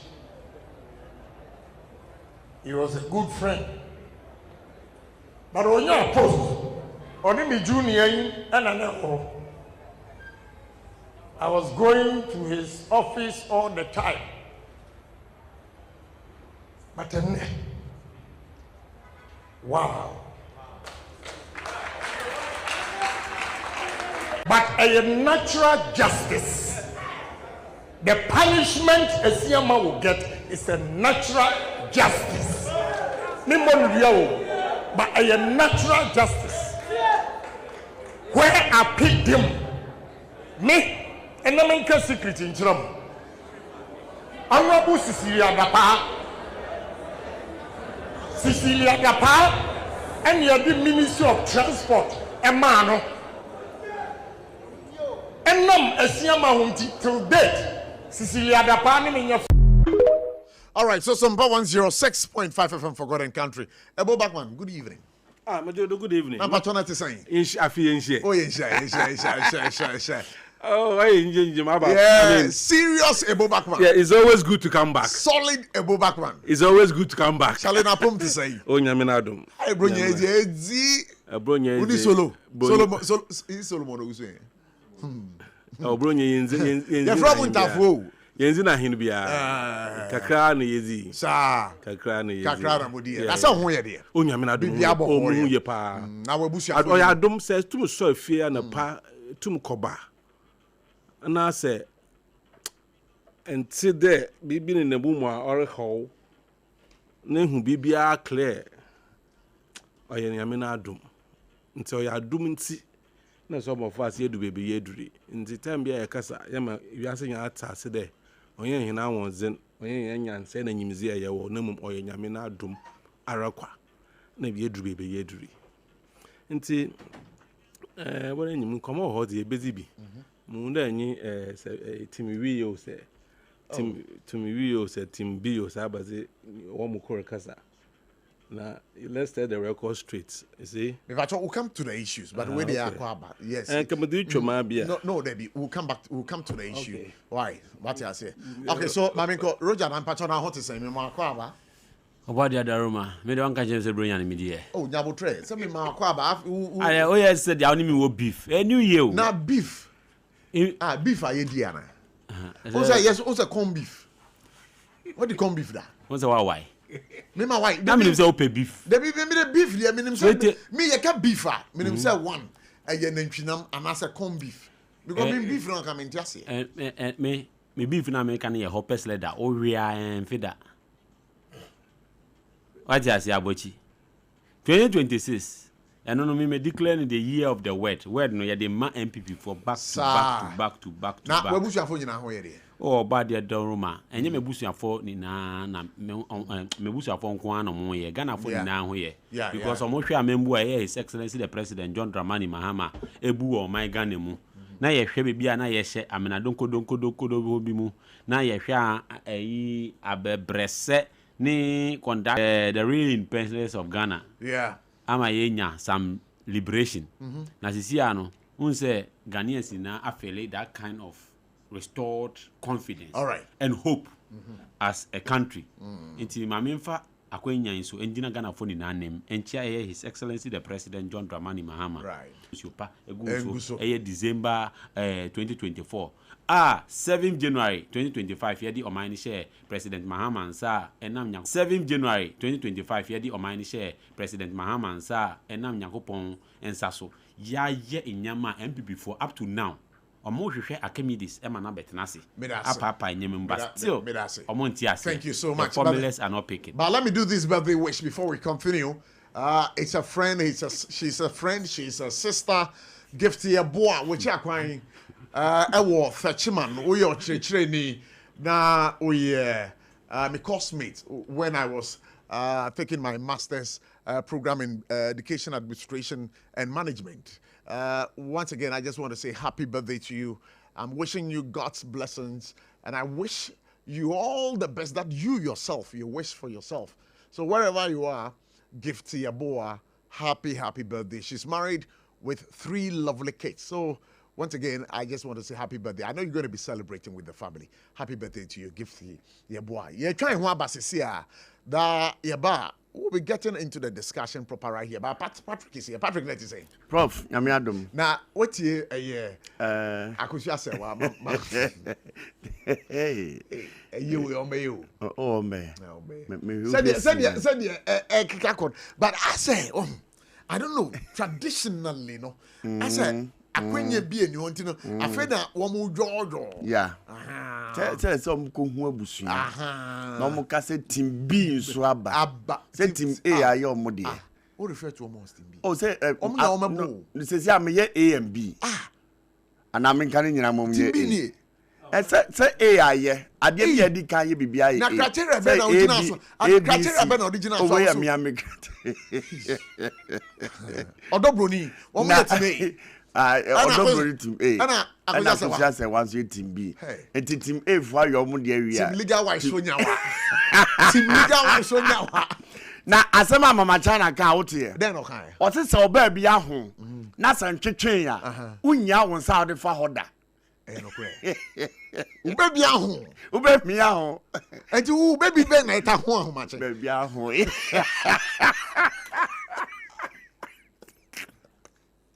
He was a good friend. But on your post, on me junior and an I was going to his office all the time. But wow. But a natural justice. The punishment a Siama will get is a natural justice. But a natural justice. Where I picked him, me, and I make a secret in Chrum. Honorable Cecilia Dapa, and you're the Ministry of Transport, and Mano. And none a Siama till date. Cecilia Dapa, in your. All right, so SOMPA 106.5 FM for God and country. Ebo Backman, good evening. Good evening. I'm patronat saying. I feel in Oh, yeah. Oh, yeah, serious Ebo Backman. Yeah, it's always good to come back. Solid Ebo Backman. It's always good to come back. Shall I pump to say? Oh, Yaminadum. I bring you solo. Solomon was saying. Oh, Brunya, you're from Tafo. Yenzina Hinbia. Kakra ni yezi. Sa. Kakra ni yezi. Kakra mudi. That's how we are there. Oh, Yaminadum. Oh, Yepa. Now we bush. Oh, Yadum says to so fear and a pa to Koba. and I say and sit there be been in the boom or how name be clear or yamina doom until you are dooming see. Na some of us here do baby yeduri. In the time be a casa, yama, you are saying at us there. Onye hina wonzen, onye nyan say na nyimzia ya wo namum oye nyame na adom arakwa. Na bi yeduru baby yeduri. Nti wona nyim komo ho de bezi bi. Mu nda nyi timi wi yo say timi wi yo say tim bi yo say abaze wo mu kor kasa. Now, let's tell the record straight. You see, if I we'll come to the issues, but where they are, yes. And come do no, Debbie, we'll come back. We'll come to the issue. Okay. Why? What I say? Okay, so Maminko Roger and Patona, what is saying? Me Marquaba. About the other room, me don't catch James bring any media. Oh, Nabo Trey. Some me Marquaba. Oh yes, said the only me beef. A new year. Now beef. Beef. I eat Diana. Also, yes. Also, corn beef. What the corn beef that? What's the why? Me my wife. That means open beef. They be the beef. They mean say me you can beef. Me say one. And you nantwinam and I say corn beef. Because me beef no come into ase. Me beef na me can hear hoppers leather. Oh we are and feeder. What you say ABOTCHIE? 2026. And no me declare the year of the word. Word no ya the man MPP for back to back. Na we busu afo nyina ho ye de. Oh, bad dear Doroma, and you may boost your for Nina, me boost your phone quan on one year, Ghana for now here. Because I'm sure I remember His Excellency the President John Dramani Mahama, Ebu or my Ganemu. Now, ye shall be a nice, I mean, I don't go bimu. Now, ye shall a bresse ni conduct the real independence of Ghana. Yeah. Ama yenya some liberation. Nasisiano, unse Ghanaians na affiliate that kind of restored confidence and hope as a country. Inti mamemfa akwenya inso endina Ghana for ni nanem enchia His Excellency the President John Dramani Mahama. Right. Supa eguso December 2024. 7th January 2025 yedi omani share President Mahama nsa enam nyanko 7th January 2025 yedi omani share President Mahama nsa enam nyankopon ensaso ya ye enyama MPP for up to now. Academics, Emma Betnasi. Thank you so much. Formulas are not picking. But let me do this birthday wish before we continue. It's a friend, she's a friend, she's a sister. Gift to your boy, which are crying. Ewo Fetchman, we are training now. We my classmate when I was taking my master's program in education administration and management. Once again, I just want to say happy birthday to you. I'm wishing you God's blessings, and I wish you all the best that you yourself, you wish for yourself. So wherever you are, give to your boy happy birthday. She's married with 3 lovely kids. So once again, I just want to say happy birthday. I know you're going to be celebrating with the family. Happy birthday to you. Give to your boy. You're trying one basisia that your bar. We'll be getting into the discussion proper right here. But Patrick is here. Patrick, let me say. Prof, I'm Adam. Now, what year a year? I could just say, hey, you, oh, man. But I say, I don't know, traditionally, no. I say, I couldn't be any one to know. I feel that one more George. Yeah. Tell some Kuhuabusu. No more cassette team B, Swaba. Say team A, I am Modi. What refer to almost team B? Oh, say, this is A and B. And I'm in Canning. Say A, I did the Kaya BBI. Now, criteria Ben original. Criteria Ben original. Oh, where am I? Odobroni, 1 minute today. Team A. I just say once team B. And team A for your money area. Team legal wise so nyawa. Team legal wise so nyawa. Na asema mama China ka out here. Then okay. O se se oba bia ho. Na san twetwen ya. Unya won sa de fa hoda. No kwe. Ube bia ho. Ube mia ho. Enti ube bi be na eta ho ahomache. Be bia ho.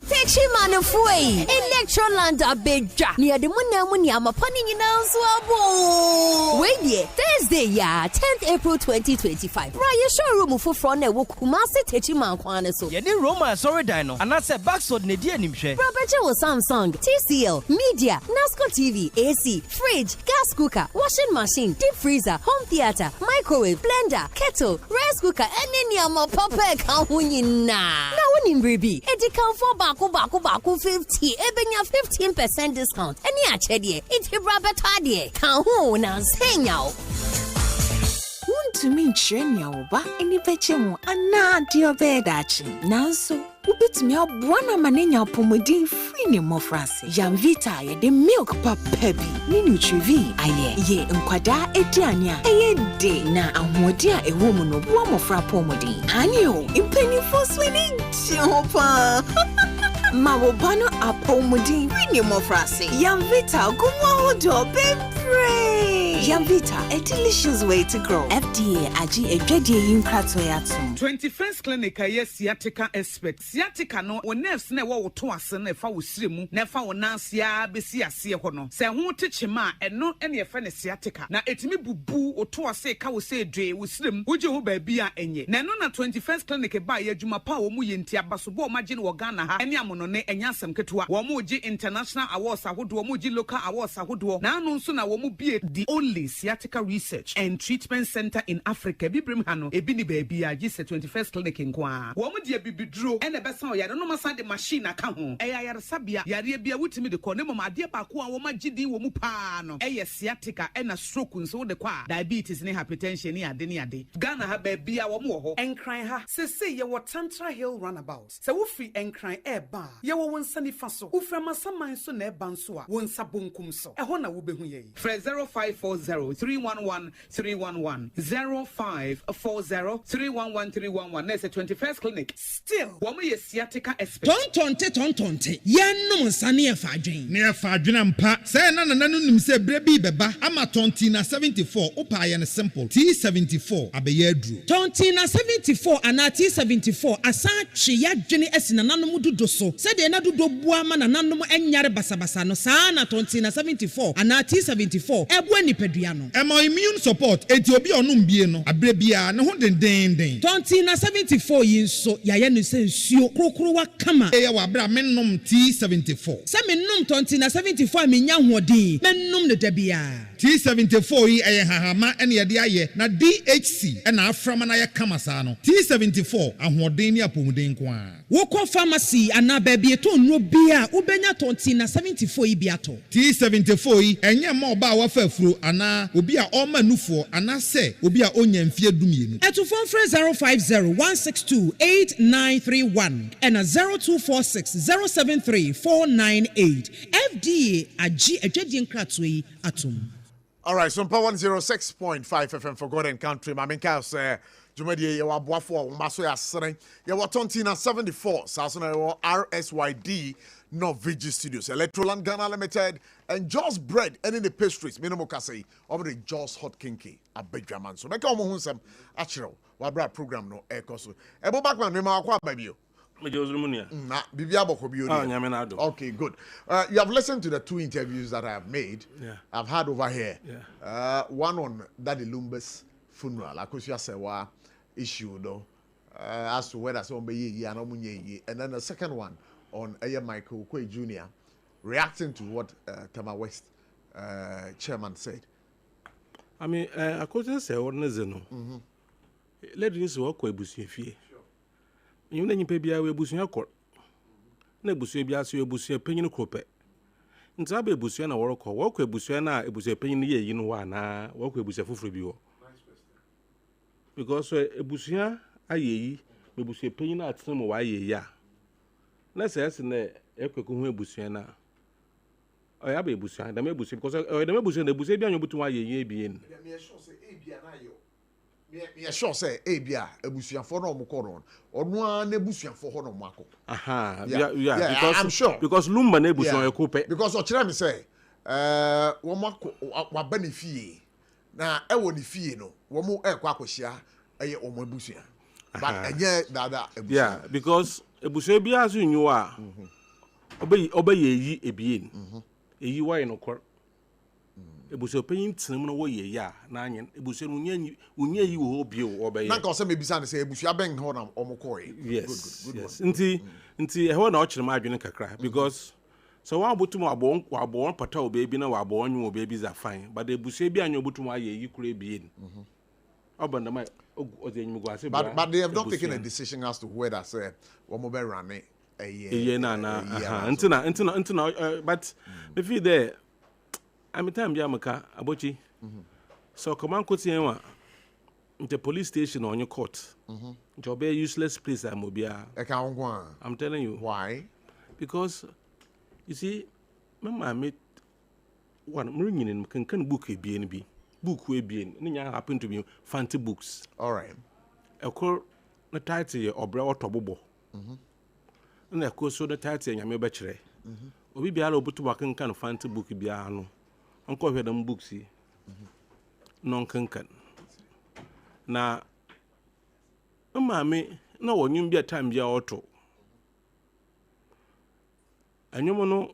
Take Chimano Fui, Electroland Abeja, near the Munamunia Panina Swabo. Wait, yeah, Thursday, yeah, 10th April 2025. Raya showroom for front and Wukumasi Techiman Kwanaso. Yedi Roma sorry dino, and I said backsword Nedia Nimshe. Roberto Samsung, TCL, Media, NASCO TV, AC, fridge, gas cooker, washing machine, deep freezer, home theater, microwave, blender, kettle, rice cooker, and any more papa kahunina. Now when in Ribi, it count for baku 50, ebenya 15% discount. Any achedie, it's Robertadie, kahuna, sing out. To me, Chenya, any betchemu, and not your bed achi. Now so. Ubit me up one manenya pomodin free ni mofrase. Yam vita ye de milk pa pebi. Ni nutrivi aye ye nkwada ediania eye de na ahodia ewo no bo mofra pomodin. Hanyo impeni for swini chopa. Mawobano apomodin free ni mofrase. Yam vita gumwa hodo bebre. Yam vita, a delicious way to grow. FDA agi ejedi yin kratoyatum. 21st clinic aye sciatica expert. Sciatica no wo nerves na wo to ase na fa wo siremu na fa wo nansia besi ase ho no. Se ho techema eno ene ye fa ne sciatica. Na etimi bubu wo to ase ka wo se dwe wo sirem. Wo je ho ba bia enye. Na no na 21st clinic ba ye adwuma pa wo mu ye ntia baso bo ma je ne wo Ghana ha. Ene amono ne enya asem ketewa. Wo mu je international awards ahodo, wo mu je local awards ahodo. Na anu nso na wo mu bie the only sciatica research and treatment center in Africa. Bibrim hano ebini baby a gise 21st clinic in kwa. Wo mu de bibidro ene besa o yare no masa de machine aka ho. Eya yare sabia yare bia wutimi de ko ne mama ade ba ko a wo magidi wo mu pa no. Eye sciatica ena stroke nso de kwa diabetes ne hypertension ne ade. Ghana ha ba bia wo mu ho. Enkran ha sese ye wo Tantra Hill runabout. Se wo free enkran eba ye wo wonsa nifa so. Wo frama saman so na eba nso a wonsa bonkum so. E ho na wo behu ye. Fre 0540 311 0540 311 There's a 21st clinic. Still, woman is sciatica expert. Tonte. Yenum nsane e fadwen. Ne e fadwen mpa. Say na nim se brebi beba. Ama tontina 74. Opa ye ne simple. T74 abeye adru. Tontina 74 ana T74 asa twe ya dwene esina nanom dudo so. Se de na dudo bua ma nanom enyare basabasa no sa na tontina 74 ana T74 ebu anipadua no. Ema immune support enti obi onum bie no abrebia ne ho den. Tontina 74 yinso yaye no se nsuo krokro wa kama. Eya wa bra mennom T74. Se mennom tontina 74 menya hoɔden mennom ne dabia. T74 yi eye hahama ene ye de aye na DHC ena aframa na ye kama sa no. T74 ahoɔden ni apomuden ko a. Wokɔ pharmacy ana baabi eto nro bia ubenya tontina 74 yi biato. T74 yi enye ma oba wa fa afuro ana obi a ɔma nufuo ana se obi a onya mfie dumienu. Eto phone frɛ 050-162-8931 and 0246-073-498. FDA agi adwadi nkratoi atom. All right, SOMPA 106.5 FM for God and Country. My main cast, Jumadi, you are Boafo, Maso Yasren, you are Tontina 74, Sasson RSYD, Norvigi Studios, Electroland Ghana Limited, and Joss Bread, and in the pastries, Minimo Kase, over the Joss Hot Kinky, a big German. So make all Mohusam, Achero, Wabra program, no air cost. Ebo Backman, Remarqua, baby. Okay, good. You have listened to the two interviews that I have made. Yeah. I've had over here. Yeah. One on Daddy Lumba's funeral, Akosia Sewa issue, though, as to whether somebody ye and then the second one on Aya Michael Quay Jr. reacting to what Tama West chairman said. I mean, Akosia Sewa Nezeno. Let us walk with Bussy. You know, you pay be away bushing your court. Nebusia be as you bush a penny crope. In Sabe Busiana work or walk with Busiana, it was a penny year, you know, one, walk with Busia for review. Because a Busia, aye, may bush a penny at some why ya. Let's ask in the Echo Busiana. I have a Busia, the Mebus, because I never bush and the Busia to why ye be in. Me sure say ebia ebusuafo no omukoro onu an ebusuafo ho no mako. Aha, yeah, because I'm sure because Lumba na ebusuan ekope. Because o kire me say wo mako wa ba ne fie na e wo ne fie no wo mu e kwa akohia eye o mo ebusuan. But enye dada ebusuan. Yeah, because ebusuan bia so nyu a obey ye ebien eyi why no kor ebuso panyin tinem no wo ye ya na anyen ebuso no unye yi wo bi wo obey na ka o se mebisa ne se ebusua ben ho na omokoi yes nti ehwo na o kire ma adwene kakra because so wa botum abon pata o baby na wa abon nwu o baby za fine but ebuso bi anyo botum aye yi kura ebien obanda mai but they have not taken a decision as to whether say one more run it but if you there I'm time Jamaica Abochi so come on continue the police station on your court job a useless place I'm telling you why because you see my mate one ringing can book a BNB book we be in happen to be fancy books all right a call the title or bra or tobobo and of course so the title and your bachelor we be able to work in kind of fancy book be ano uncle hear them books non cancan na mammy no one you be a time be auto and you know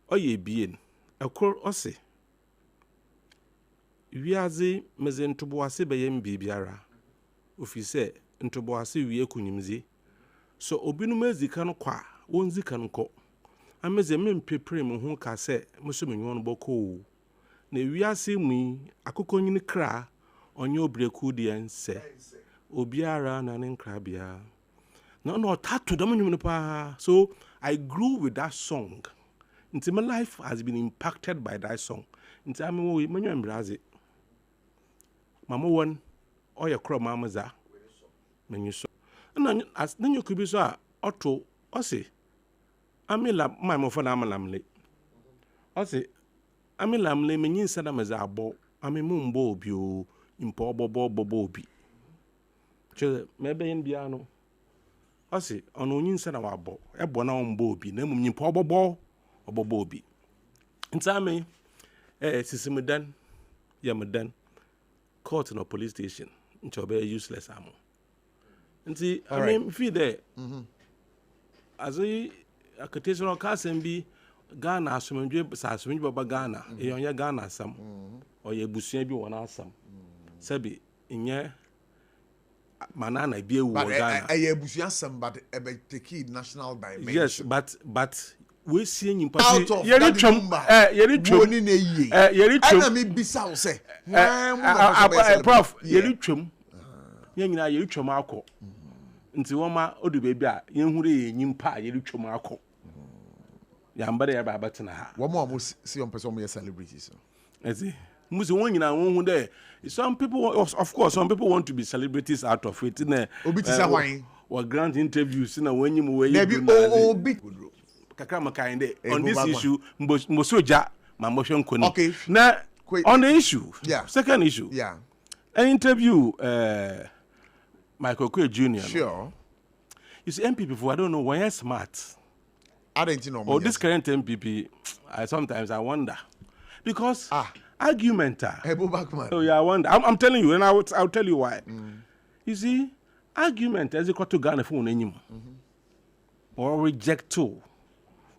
oh ye being a call or say wiaze meze ntoboase beyem bibiara ofise ntoboase wie kunyimze so obinum azika no kwa wonzika no ko ameze mempepre mu hu ka se muso menwon boko na wiase mu akokonyini kra onye obreku de ense obiara na ne nkra bia no tato dam nwum pa so I grew with that song until my life has been impacted by that song until I'm menyo embraze mama won oya kro mama za menyu so na as nanyo kubi so a oto ose amila my mo for na amalamle ose amilamle menyin sada maza abo amemu mbo obi o impo bobo obi che mebe yen bia no ose ono nyin sada wa abo ebo na mbo obi na mum impo bobo obi ntame sisimedan yamedan court no police station ncho be useless amo nti I mean feel there as a quotational case bi Ghana asomdwe baba Ghana eyonya Ghana asam o ye busuan bi wona asam sabi nye manana bi ewu Ghana but ye busuan asam but e take national dimension yes but we see nyimpa yeri twam woni na yie yeri twam ana me bisa wo se prof yeri twam nyina yeri twam akọ nti woma odu bebi a yenhure ye nyimpa yeri twam akọ ya mbare ya baba tena ha wo see on person we celebrities ezi muzi won nyina won hu there some people of course some people want to be celebrities out of it na obi ti say hwan or grant interviews na wanyim we obi kakra makande on this issue mbosoja mamosho nkoni okay na on the issue second issue an interview Michael Kwe Jr. Sure. You see MPP for I don't know why smart. I don't know. Oh, this current MPP, sometimes I wonder because argument. Oh yeah, I wonder. I'm telling you, and I'll tell you why. You see, argument as you got to Ghana for any or reject two,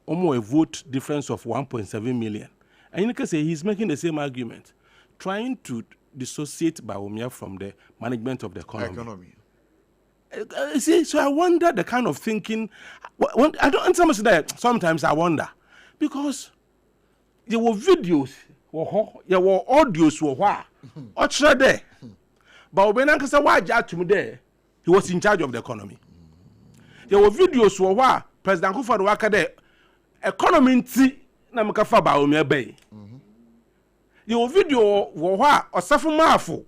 almost a vote difference of 1.7 million, and you can say he's making the same argument, trying to dissociate Bawumia from the management of the economy. See, so I wonder the kind of thinking. I don't understand much that. Sometimes I wonder because there were videos, there were audios, were there. But when I say why Jatu there, he was in charge of the economy. There were videos where President Kufuor waka there, economy nti na mkafa Bawumia bay. There were video where Osafo Mafo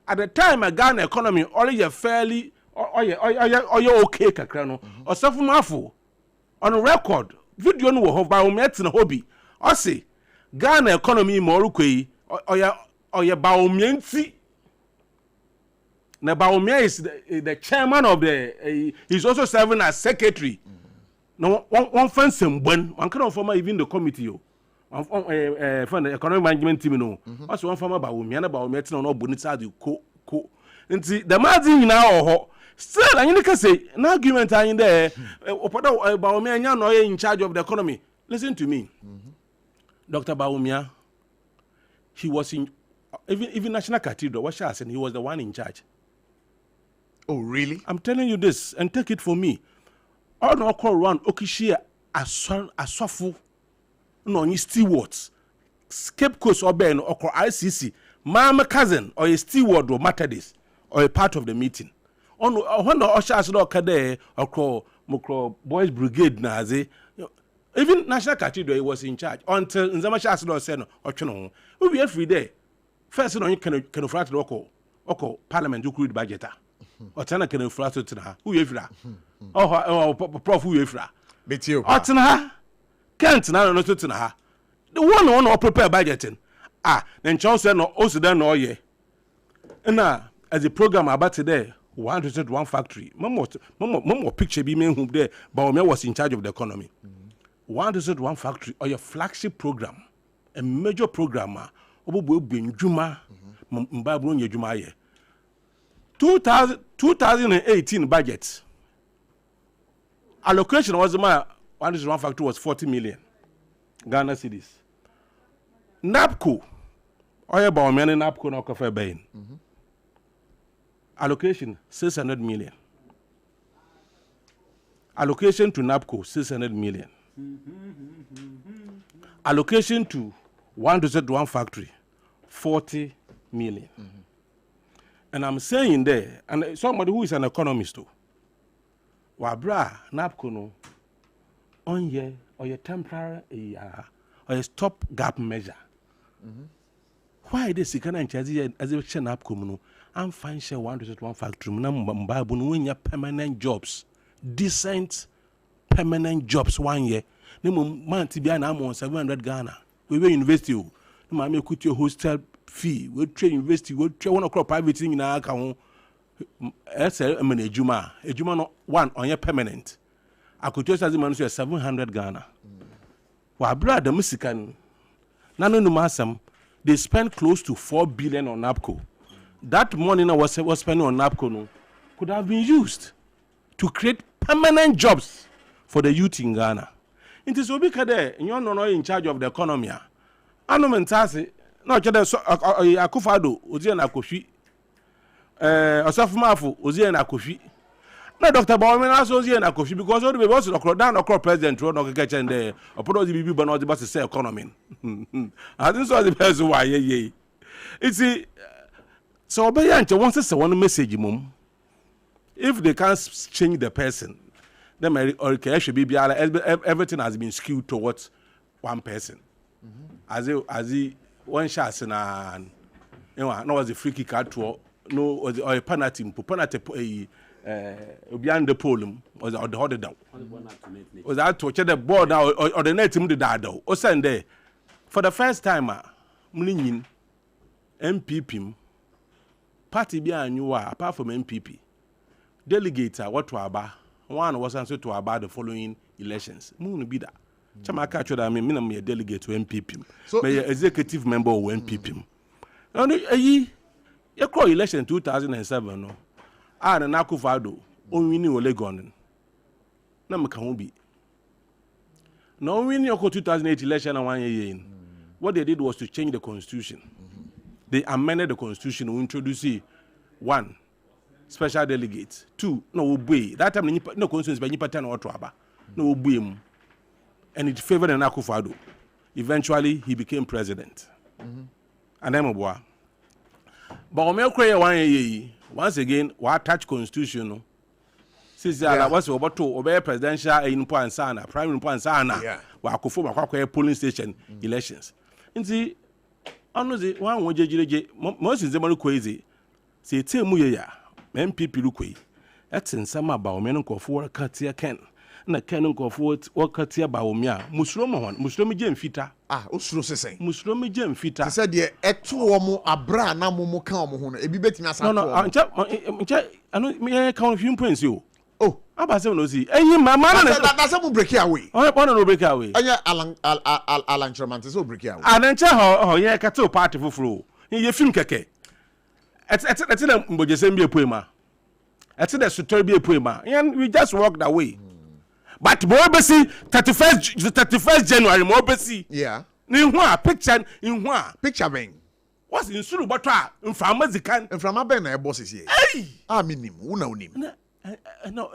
at the time a Ghana economy already fairly. Okay kakra no Osafo Mafo on record video no wo ba o met na hobby o say Ghana economy mo rukoi oya ba o mienti na ba o is the chairman of the he's also serving as secretary no one fancy mbon one kind of former even the committee for the economic management team no also one former ba o mi na ba o met na no bonita de ko nti the margin na ho Still, I can say, an argument in there, Baumia no in charge of the economy. Listen to me. Dr. Baumia, he was in, even National Cathedral, what shall I say, he was the one in charge. Oh, really? I'm telling you this, and take it for me. All no call around Okishia Asofu, no, you stewards, scapegoats or Ben or ICC, Mama cousin or a steward or matter this, or a part of the meeting. On when the ushers look at there or call boys brigade nazi, even National Cathedral was in charge until Nzamashas law said or Chono. We'll be every day. First, you can flat local parliament you could budgeter. Or Tana can flat to her. Who you oh, Prof. Who you Bet you. Otana can't now not to her. The one or prepare budgeting. Then Johnson or also done all year. And now, as a program about today, 101 factory. Mama picture be me who there, Baumia was in charge of the economy. 101 factory or your flagship program, a major programmer, Obo Bin Juma, Mbabun Juma ye. 2018 budget. Allocation was my 101 factory was 40 million Ghana cedis. NAPCO, oil Baumia and NAPCO no coffee bain. Allocation 600 million. Allocation to NAPCO 600 million. Allocation to 101 factory 40 million. And I'm saying there, and somebody who is an economist too, Wabra NAPCO no on ye or your temporary or a stop gap measure. Why this you can charge as a NAPCO no? I'm fine share 101 factory when you permanent jobs, decent permanent jobs 1 year. No man to be an amount 700 Ghana. We were university. No man me quit your hostel fee. We train university. We train one o'clock private thing in our account. Ejuma no one on your permanent. I could just as a man say 700 Ghana. Wa brother Mexican. Nano no masam. They spend close to 4 billion on NAPCO. That money now was spent on NAPCO no, could have been used to create permanent jobs for the youth in Ghana. It is Obika there, you're not in charge of the economy. I know mentasi, no, Akufado, Uzian Akofi, Osafmafu, Uzian Akofi. No, Dr. Bowman also Uzian Akofi because all the people also down or president, or not catch and there, or put all the people, but not the bus to say economy. I didn't saw the person why, ye. It's so Obayanche wants us one message, mum. If they can't change the person, then everything has been skewed towards one person. As he one shot and no was a free kick out to no was a penalty beyond the pole was the other down. Was that to check the board now or the net him the dad or send there for the first time Mlinin MPP party behind you are apart from MPP. Delegates are what to Aba. One was answered to about the following elections. Moon be that. Chamaka should have minimum a delegate to MPP. So, may executive member of MPP. And you call election 2007. No, and Nakufado only knew Legon. Namakambi. No, we knew 2008 election and 1 year in. What they did was to change the constitution. They amended the constitution to introduce one. Special delegates. 2, no obey. That time no concerns by Nipa 10 or Traba. No obey. And it favored Akufado. Eventually, he became president. And then Mboa. But once again, what touch constitution? Since I was about to obey presidential in Poansana, prime in Poansana, where Akufo polling station elections. And see, honestly, one way most is the crazy. Say, tell me, MPP lukwe etin sama ba o men nkofo worka tia ken na ken nkofo worka tia ba o mia musulmi je mfita osuro sesen musulmi je mfita se de eto wo mo abra na mo kan wo ho no ebi betimi asa no ncha anu me kan few points yo abase no si eyin mama na that's a break away no break away anya alan chromantis so break away anancha ho ye kato party fufuro ye film keke It's na mbojese mbi epoema I think that's to be a prima. And we just walked away. But more busy 31st January, more busy. Yeah. In what picture in what? Picture being. What's in Sulu Batra in Framazican and from a banner bosses here. Hey! I mean him, who know him. No,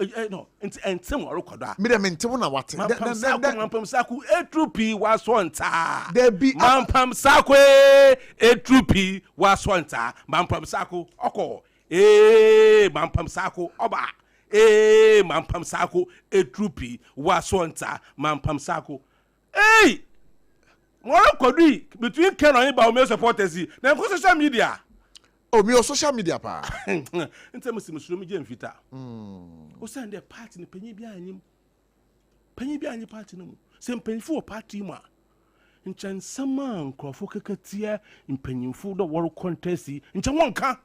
and some are Rokoda. Midamintona what? Mampam Saku, a troopy was one ta. There be Mampam Saku, a troopy was one ta. Mampam Saku, Oko, Mampam Saku, Oba, Mampam Saku, a troopy was one ta. Mampam Saku. Hey! Morocco between Ken and Baumel supporters, then go social media. Oh, me social media pa. Ntem se musumi je mfita. O send the party ni panyi bi anyim. Panyi bi anyi party no mu. Se mpanyifo party mu a. Nchansama nkrofo kekatia mpanyifo do woro contest. Ncha wonka.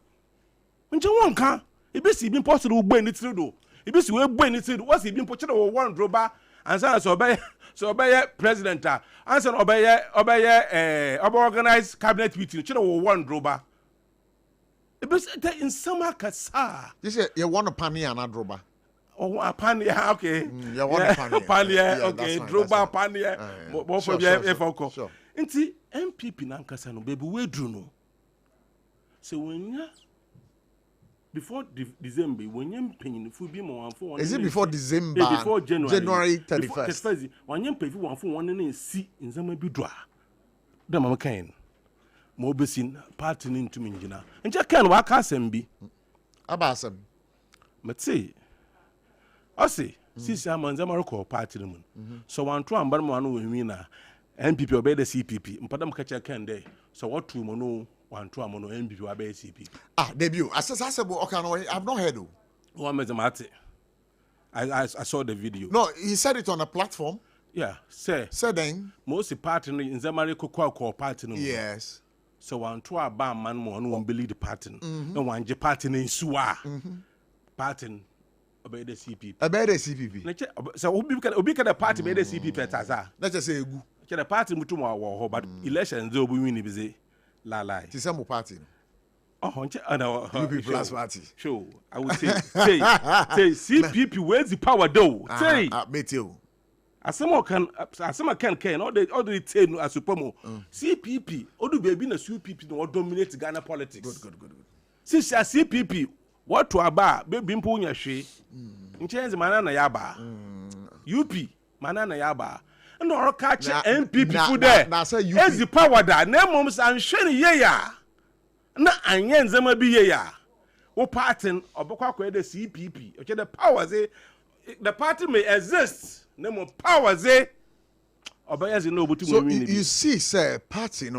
Ebesi bi impossible wo gbe ni tiredo. Ebesi we gbe ni tiredo. What's bi impossible wo one droba. Answer so obey president. Answer obey organized cabinet meeting. Chira wo one droba. In summer kasa. You say you want a pania and a droba. Oh, a pania, okay. You want a pania. Pania, okay. Droba, pania. Both for you, sure. Inti MPP nankasa no baby we drew no. So when you before December, when you paying for be more for is it before December? Before January 31st. When you pay for one and see in some be draw. The mama can. Mo besin party into me njina. Nja kan wa ka asem bi. Aba asem. Metse. Ose, sisi amanza maroko party no mu. So wan to ambar mo anu we na NPP obey the CPP. Mpadam ka che kan dey. So what to mo no wan to amono NPP obey CPP. Ah, debut. Asasebo okay no I've not heard o. One mezamate. I saw the video. No, he said it on a platform. Yeah, say. Said then most party in Zamari ko party no. Yes. So one to a bam man mo no believe the party. No one je party in suwa. Party obey the CPP. Obey the CPP. So obi ka the party obey the CPP taza. Let's just say egu. The party mutu mo wo but election ze obi win bize la la. Ti some party. Oh, UP plus party. Sure. I would say CPP where's the power though? Say mate you. Asema can all the ten asupomo CPP odu baby na CPP no dominate Ghana politics. Good. Since CPP what to aba baby mpo nya hwe nchenze mana na yaba UP mana na yaba and or catch NPP fu there is the power that na mom san hwe ye ya na anye nzema bi ye ya wo party obekwa kwa the CPP okay the power say the party may exist. No more power, say. So you see, sir, party,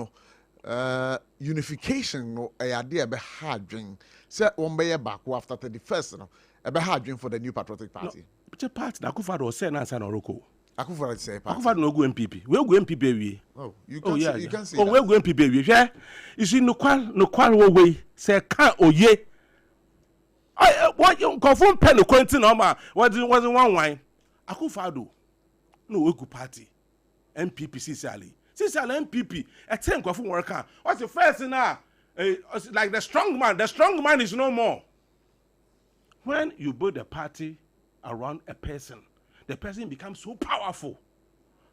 unification, no, idea be hard drink. Say, one day back after 31st, no, a be hard drink for the new patriotic party. But your party, Akufo do say na say no roko. Akufo say party. Akufo no go MPP. We go MPP we. Oh, you can see. Oh, we go MPP we. Yeah. You see, no kwal way. Say can oye. What you confirm pen no quentin no ma. Wasn't one wine. Akufo no we go party MPP sincerely MPP a 10 kwafo worker what's the first now like the strong man is no more. When you build a party around a person, the person becomes so powerful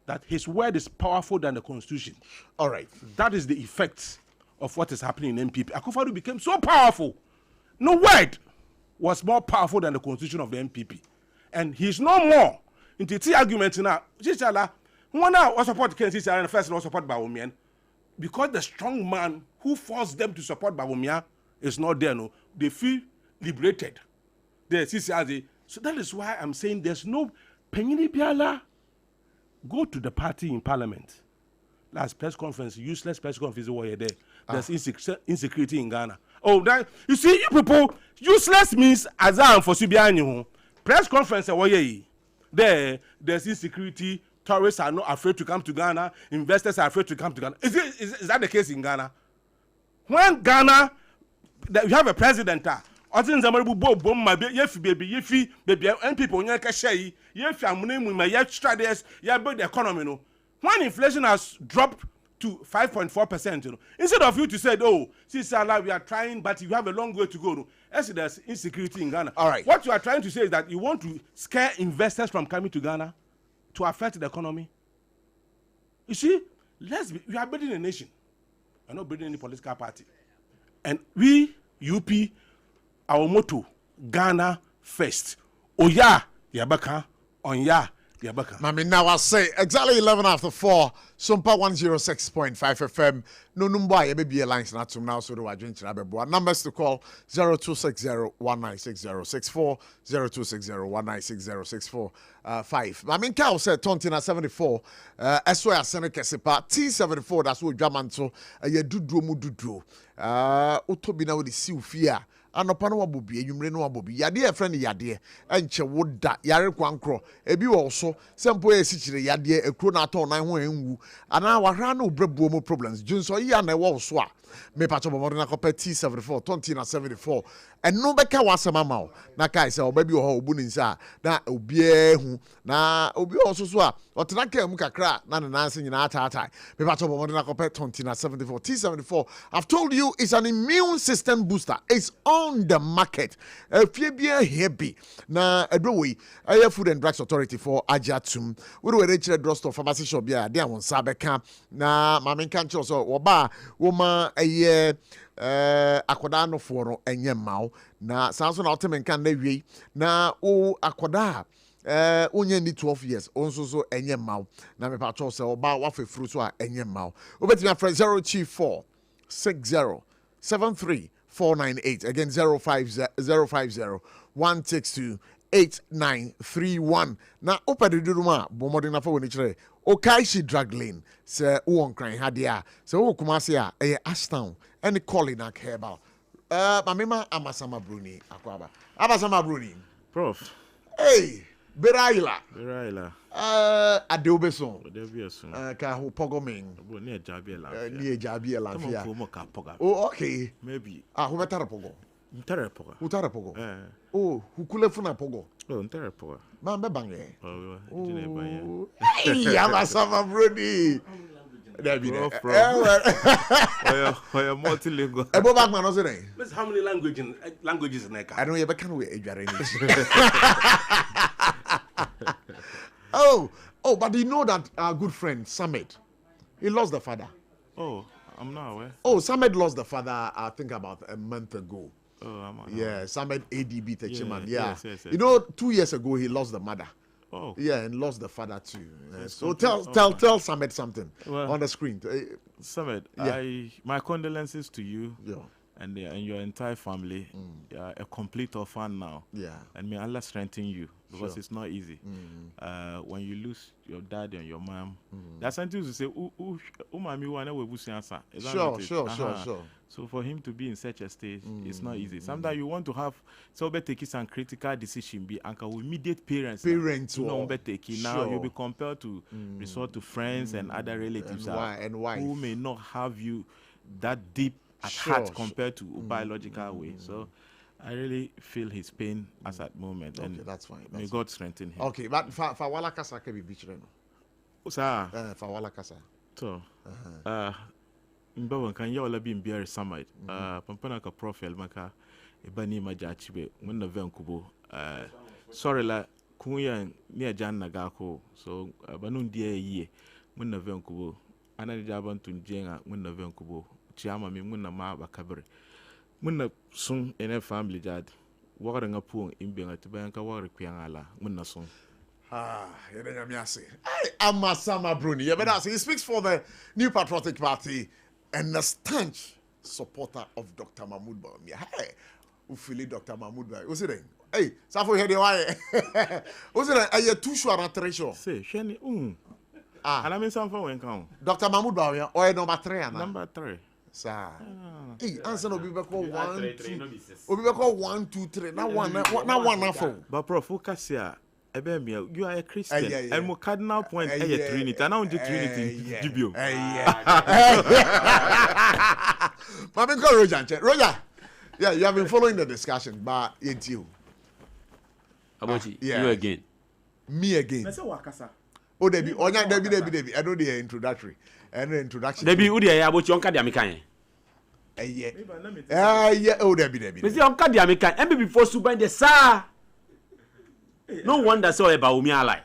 that his word is powerful than the constitution. All right, that is the effect of what is happening in MPP. Akufo became so powerful, no word was more powerful than the constitution of the MPP, and he's no more. Into the argument now, Chisala, one now was support Ken Chisala and the first was support Bawumia because the strong man who forced them to support Bawumia is not there. No, they feel liberated. So that is why I'm saying there's no Penyini Biala. Go to the party in parliament. Last press conference, useless press conference over there. There's insecurity in Ghana. Oh, that you see, you people useless means Azam for Subiani. Press conference there's insecurity. Tourists are not afraid to come to Ghana. Investors are afraid to come to Ghana. Is that the case in Ghana? When Ghana, you have a president, and people build the economy. When inflation has dropped to 5.4%, instead of you to say, oh, we are trying, but you have a long way to go. as there's insecurity in Ghana. All right. What you are trying to say is that you want to scare investors from coming to Ghana to affect the economy. You see, we are building a nation. We're not building any political party. And we, UP, our motto, Ghana first. Oya, Yabaka, Onya, Yabaka. Mami, now I say exactly 11 after 4, SOMPA 106.5 FM. No number, you be lines not to now, so do I drink to numbers to call 0260-196064, 0260-196064, 5. Mami, Cow said Tontina 74, SOA Seneca Sepa, T74, that's what Jamanto, you do Mududro, Utobina with the Sufia. Anopa no wabobi enwumre no wabobi yade e friend yade enche woda yare kwankro ebi wo so sempo e sichire yade ekro na aton nan ho enwu ana wahra na obrebuo mo problems junso yi ana wo so a me pacho bomo na kopa T74 2074 eno beka wasema ma o na kai se oba bi ho obu ni nsa na obi ehu na obi oso so a otena ka mu kakra na ne nanse nyina ata me pacho bomo na kopa 2074 T74 I've told you it's an immune system booster. It's on the market. If you be happy na edrowi air Food and Drugs Authority for Ajatum we do reach the drugstore pharmacy shop there they won sabeka na mamen kan so oba woma akoda no foro enye mawo na sanso na otemen kan na wi na o akoda onye ni 12 years onso so enye mawo na me pa cho se oba wa fefuru so a enye mawo obetimi afre 024 6073-498 again 050-162-8931 na opa de duduma bomodin na fa woni kire Okaishi drug lane se won kran hadia se wo kumase a Ashtown any calling na herbal mamema amasama bruni akwaba abasama bruni prof hey Beraila Adeobeson ka ho pogoming ni ejabi lafia oh okay maybe ho betara pogo utara pogo oh hukule funa pogo ntare pogo ma be bange jine banye abasama bruni Debbie, oya multilingual. Ebo Bagman, no say. How many languages in there? I don't ever can we Oh, but you know that our good friend Samed, he lost the father. Oh, I'm not aware. Oh, Samed lost the father. I think about a month ago. Oh, I'm not yeah, Samed ADB Techiman. Yes. You know, 2 years ago he lost the mother. Oh. Yeah, and lost the father too. So tell Samed something on the screen. Samed, my condolences to you and your entire family. You are a complete orphan now. Yeah. And may Allah strengthen you because it's not easy. When you lose your dad and your mom, there's something to say, Sure. So for him to be in such a stage, it's not easy. Sometimes you want to have take some critical decision be uncle immediate parents now you'll be compelled to resort to friends and other relatives and who may not have you that deep at heart compared to biological way. So I really feel his pain as at moment. Okay, and that's fine. May God strengthen him. Okay, but Fawala Kasa can be bichre no. Sir, Fawala Kasa. So, mbawan kan yaw labi mbiyar samai. Pampana ka profile maka ebani majachibe mun na venkubo. Sorry la kunya ni ajan nagako. So banun die ye mun na venkubo. Ana jaban tunjenga mun na venkubo. Chiama mi mun na ma bakabere. Mun na sun ene family jad. Wagara nga puong imbenga tibayan ka wagara kuyangala mun na sun. Amasama Bruni. He speaks for the New Patriotic Party and a staunch supporter of Dr. Mahmoud Bawumia. Hey, who feel Dr. Mahmoud Bawumia? What's it? Hey, Safo here the why? What's it? Are you too sure at ratio? Say, Shani, and I mean something when come. Dr. Mahmoud Bawumia, or number 3? Number 3. Sir. Hey, answer no be call 1, 2. Obi be call 1, 2, 3. Now one for. But Prof, focus here. You are a Christian. And my cardinal point is Trinity. And I want to Trinity. Gibio. Mami call Roger. Yeah, you have been following the discussion, but it's you. Abochi, you again. Me again. Oh, Debbie. I know the introductory. And the introduction. Debbie, who are Abochi on Kadiamikan? Yeah, oh, there be. Mr. Uncle Diamika, and before Suban the Sa. No wonder so about me ally.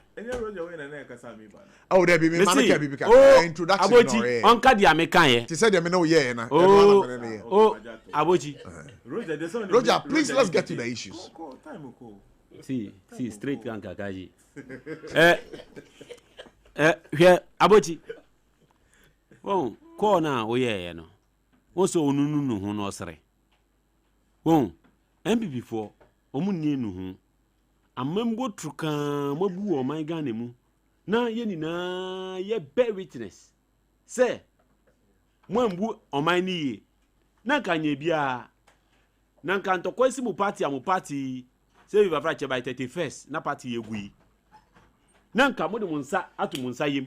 Oh, there be me, introduction. Uncle Diamika, she said, no, yeah, oh, Abochi. Roger, please let's get to the issues. See, straight Kaji. Here, Abochi. Oh, corner, oh, yeah, no. Also, no, sorry. Oh, MPP for Omunie no. A member truka, Mobu or my ganimu. Na yeni na ye bear witness. Say, Mwembu or my knee. Nankanye bia. Nankanto kwesi mu party. Say we have by 31st. Na party yegui. Nanka mode munsa atu munsa yim.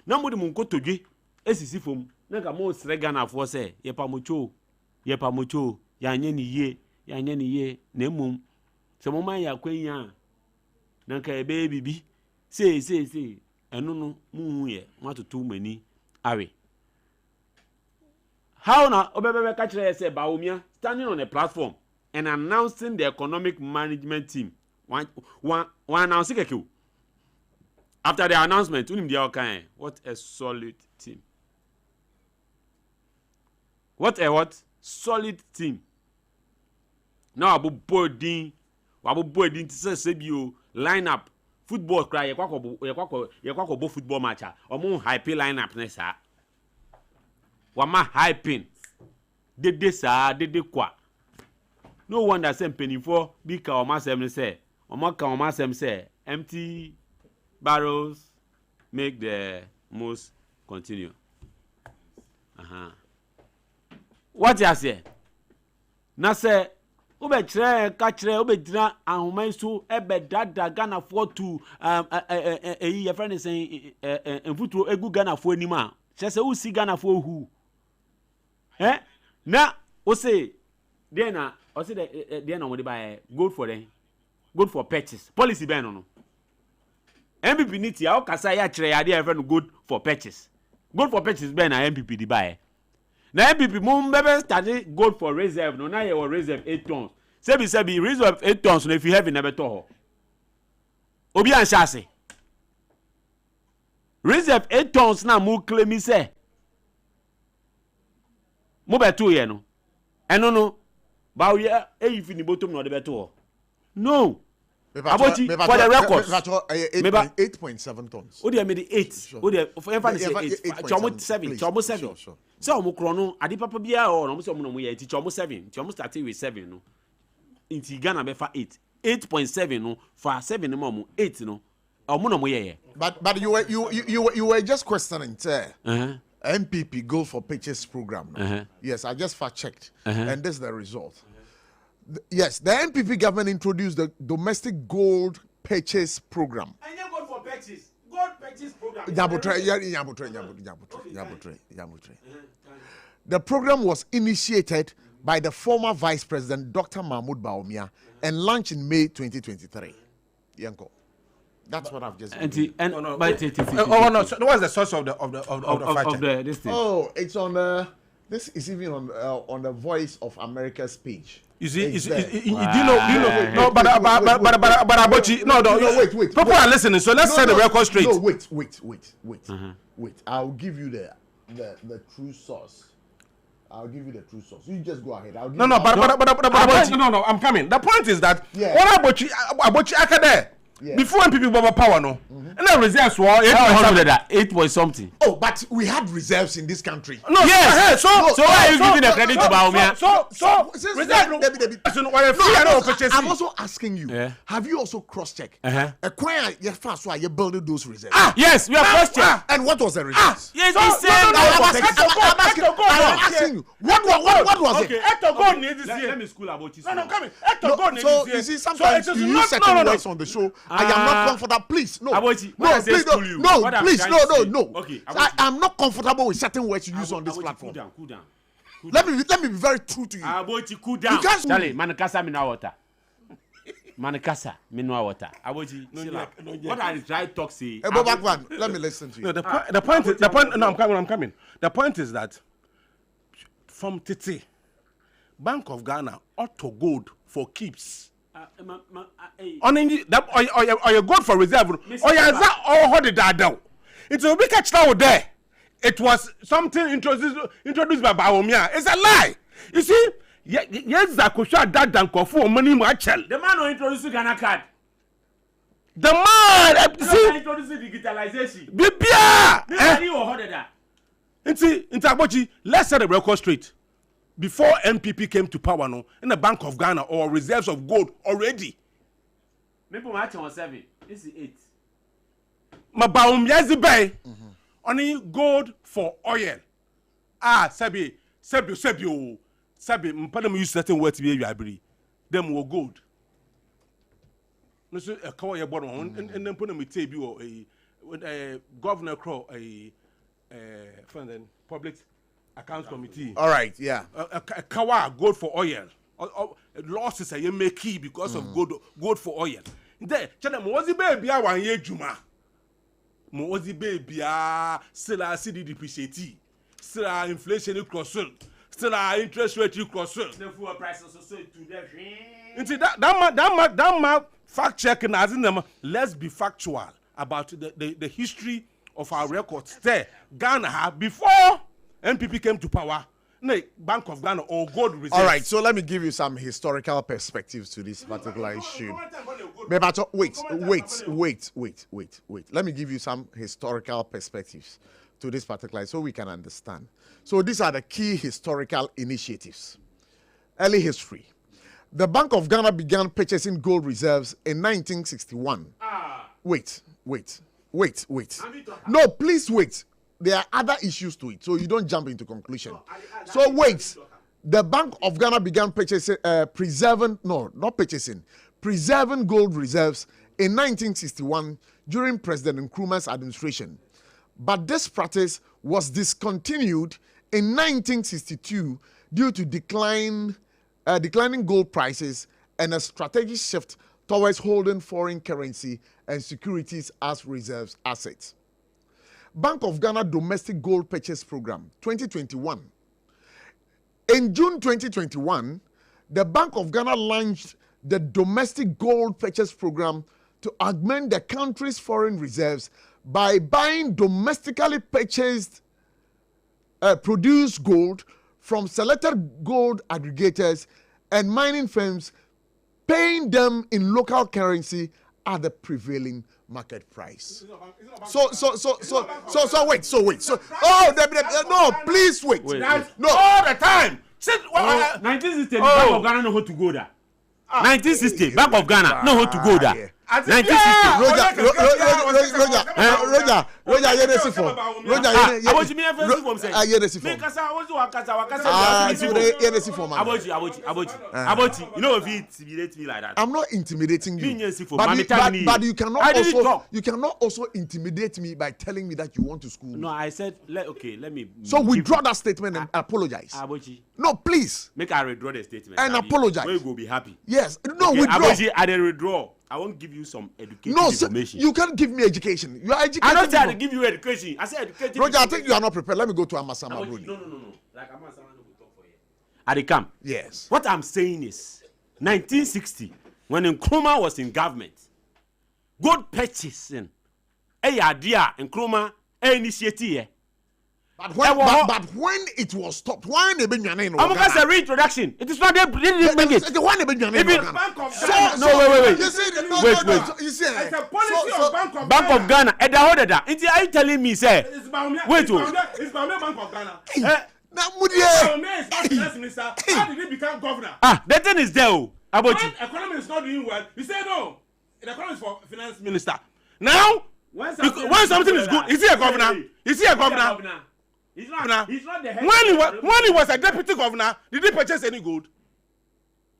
Na mode munko toge. Esisi fom. Nanka mo sregana fo se. Yepa mocho. Yanye ni ye. Nemum. Se mo man ya kwenya. Nanka ebe bibi. Say. Enu no mu ye. Matutu mani. Awe. How na obebebe kachire say Baumia standing on a platform and announcing the economic management team. One announce keku. After the announcement, unim dia okan. What a solid team. What solid team. Now abu boarding to say bio lineup football cry yekwako football match. Omo hype lineup na sa. Wama hyping. Dede kwa. No wonder say penifo bika omasem say. Omaka omasem say empty barrels make the most continue. What you say? Na say ube dina ahumai so ebe dada Ghana for to your friend is saying enfutu egu Ghana for anima. Say who see Ghana for who? Na o say there na o say there na mo dey buy good for purchase policy ben no MPP niti ya o kasa ya kire ya dey friend good for purchase ben na MPP dey buy na MPP mo mbebe start good for reserve no na ye or reserve 8 tons say be reserve 8 tons no if you have never to ho obi an shase reserve 8 tons na mo claim say mo beto ye no eno no ba we e fini bottom no de beto no Abochi for the records 8.7 tons o dey made 8 o dey for emphasis 8 chomo 7 so mo kro no ade papa bia o no mo so mo no ye ti chomo 7 chomo start with 7 no inti Ghana be fa 8.7 no for 7 no mo 8 no o mo no mo ye but you were just questioning MPP Gold for Purchase program. No? Yes, I just fact checked, and this is the result. Yes, the MPP government introduced the domestic gold purchase program. And you gold for purchase, gold purchase program. The program was initiated by the former Vice President Dr. Mahmoud Bawumia and launched in May 2023. Yanko. That's what I've just. So what's the source of the this thing? Oh, it's on this is even on the Voice of America's page. You see, do you know? No, but Abochi, no, wait. People are listening, so let's set the record straight. No, wait. I'll give you the true source. You just go ahead. No, I'm coming. The point is that what Abochi Akade. Yeah. Before when people bought power, no, and the reserves were 8 point something. Oh, but we had reserves in this country. No, yes. So why are you giving the credit to Bawumia? I'm also asking you. Have you also cross-checked? Acquire your first why you building those reserves? Yes, we are cross-checked. And what was the reserves? Yes, I'm asking you. What was it? Let me school about you. No, I'm coming. So you see, sometimes you use certain words on the show. I am not comfortable. Please, no. Please, no. Okay, I'm not comfortable with certain words you use on this platform. Cool down. Let me be very true to you. Abochi, cool down. Charlie, mankasa me no water. What I try to talk say. Let me listen to you. No, the point. No, I'm coming. The point is that from Titi, Bank of Ghana auto gold for keeps. On that or you gold for reserve. Or you that all hold it down. It will be catched out there. It was something introduced by Baomia. It's a lie. You see, yes, Zakusha that than for money Marshall. The man who introduced Ghana card. The man see introduced digitalization. Bibia. You ordered that. Into ABOTCHIE, let's set the record straight. Before MPP came to power, no, in the Bank of Ghana or reserves of gold already. Maybe my on 7. This is 8. Mabaum bay. Only gold for oil. Sabi, mpana use certain words to be library. Them were gold. No, so a cover your bottom and then put them with table or a governor crow a public accounts committee. All right, yeah. A kawa gold for oil. Losses are you make key because of gold for oil. There, chana mozi baby a 1 year juma. Mozi baby a still a city depreciate. Still a inflation crossel. Still a interest rate crossel. The fuel prices also to the. Into that fact checking as in them. Let's be factual about the history of our records. There, Ghana before NPP came to power. Bank of Ghana or gold reserves. All right, so let me give you some historical perspectives to this particular issue. Wait. Let me give you some historical perspectives to this particular so we can understand. So these are the key historical initiatives. Early history. The Bank of Ghana began purchasing gold reserves in 1961. Wait. No, please wait. There are other issues to it, so you don't jump into conclusion. So wait, the Bank of Ghana began purchasing, preserving gold reserves in 1961 during President Nkrumah's administration. But this practice was discontinued in 1962 due to declining gold prices and a strategic shift towards holding foreign currency and securities as reserves assets. Bank of Ghana Domestic Gold Purchase Program 2021. In June 2021, the Bank of Ghana launched the Domestic Gold Purchase Program to augment the country's foreign reserves by buying domestically produced gold from selected gold aggregators and mining firms, paying them in local currency at the prevailing market price. No, please wait. No, all the time. 1960, Bank of Ghana know how to go there. 1960, Bank of Ghana know how to go there. 1960. Roger, you see for. ABOTCHIE, you know if you intimidate me like that. I'm not intimidating you. But you cannot also intimidate me by telling me that you want to school. No, I said let me. So withdraw that statement and apologize. ABOTCHIE. No, please. Make I withdraw the statement and apologize. We will be happy. Yes. No, withdraw. ABOTCHIE, I didn't withdraw. I won't give you some educated information. You can't give me education. You are educated. I don't try to give you education. I said educated. Roger, I think you are not prepared. Let me go to Amasama Bruni. No. Like Amasama will talk for you. Adikam. Yes. What I'm saying is, 1960, when Nkrumah was in government, gold purchasing, idea Nkrumah initiative. But when it was stopped, why they been your name? I'm going to say reintroduction. It is not there. They didn't make it. The one they been your name. Wait. You see, it's a policy of Bank of Ghana. And are you telling me, say? It's Bank of Ghana. Now, how did he become governor? The thing is there. ABOTCHIE. Economy is not doing well. He said no. The economy is for finance minister. Now, when something is good, is he a governor? Is he a governor? He's not the head. When he was a deputy governor, did he purchase any gold?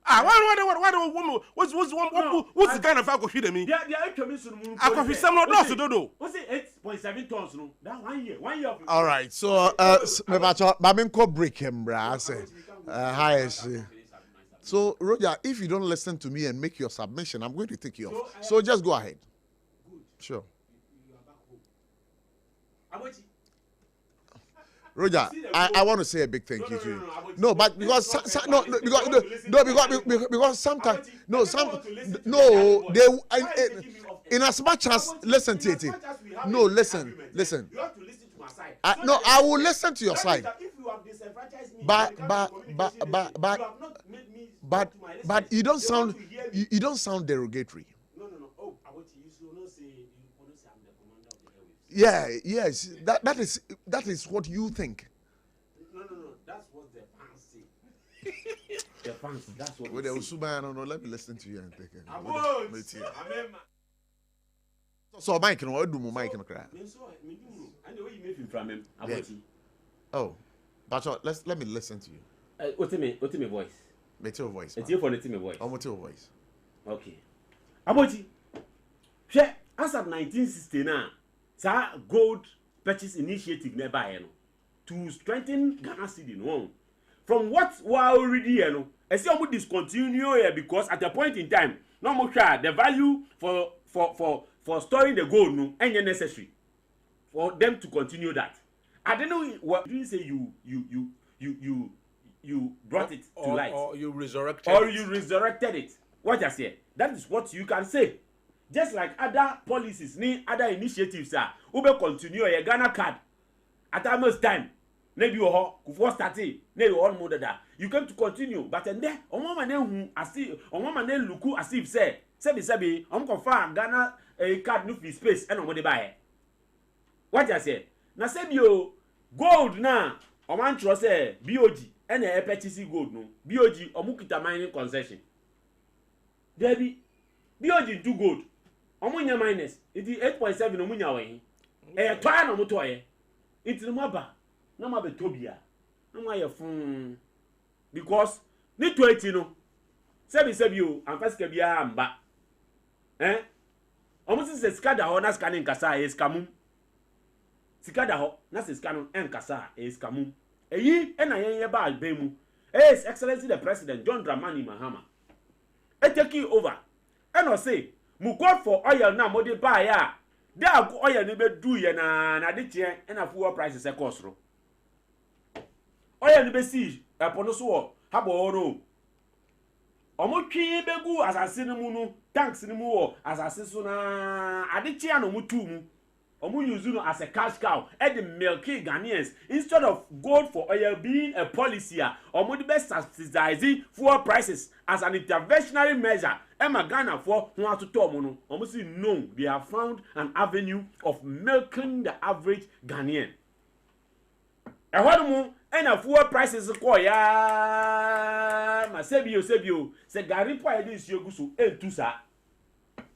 What's the kind of alcohol feed me? Alcohol some not lost to do. What's it 8.7 tons? No, that 1 year. All right, so Babinko break him, brah. So Roger, if you don't listen to me and make your submission, I'm going to take you off. So just go ahead. Sure. Roger, I want to say a big thank you to you. No, but because because sometimes in as much as listen to it. No, listen. You have to listen to my side. No, I will listen to your side. If you have disenfranchised me, but you don't sound derogatory. No. Oh, ABOTCHIE, you should not say I'm the commander of the airwaves. Yeah, yes. That is what you think. No. That's what the fans say. The fans. That's what. With the Usuma, no. Let me listen to you and take it. So, Mike, no, what do Mike no cry? Oh, but let me listen to you. What's my voice? What's your voice? It's your phone. It's my voice. What's your voice? Okay. ABOTCHIE, as of 1969, sir, gold purchase initiative nearby, to strengthen Ghana cedi no. From what we already here, I see we discontinue here because at a point in time, no more the value for storing the gold no ain't necessary for them to continue that. I don't know what you say. You brought it to light, or you resurrected it. What I say, that is what you can say. Just like other policies, other initiatives, we will continue a Ghana card at almost time. Maybe you first started, maybe you all more that you come to continue, but then there, on one man who I see, on one man look as if say, confirm Ghana a card no free space and nobody buy it. What I say, now say you gold now, on one trust say BOG and a purchase gold no BOG or mukita mining concession. Debbie, BOG do gold. Omunya minus it is 8.7 omunya way. Try no motoye. It's no maba. No mabe tobia. No my phone. Because ni 20 no. Sebi you and first ke bia amba. Almost se skada ho na scanning kasa e scamu. Sikada ho na se scanning en kasa e scamu. Eyi e na yen ba albemu. His Excellency the President John Dramani Mahama. E take over. E no say mu God for oil na mo de buy ya. Da go oil ni be do ye na de tie e na fuel prices e cost ro. Oil ni be si e pono so wo habo no. Omo twi be gu asase ni mu no tanks ni mu wo asase so na ade tie na mu tu mu. Omo use no as a cash cow and the milky Ghanaians instead of gold for oil being a policy omo the best subsidizing fuel prices as an interventionary measure. Emma Ghana for who to omo no omo say no, they have found an avenue of milking the average Ghanaian. E hono and a fuel prices ko ya ma sebio se gari po e dis yogusu entu sa.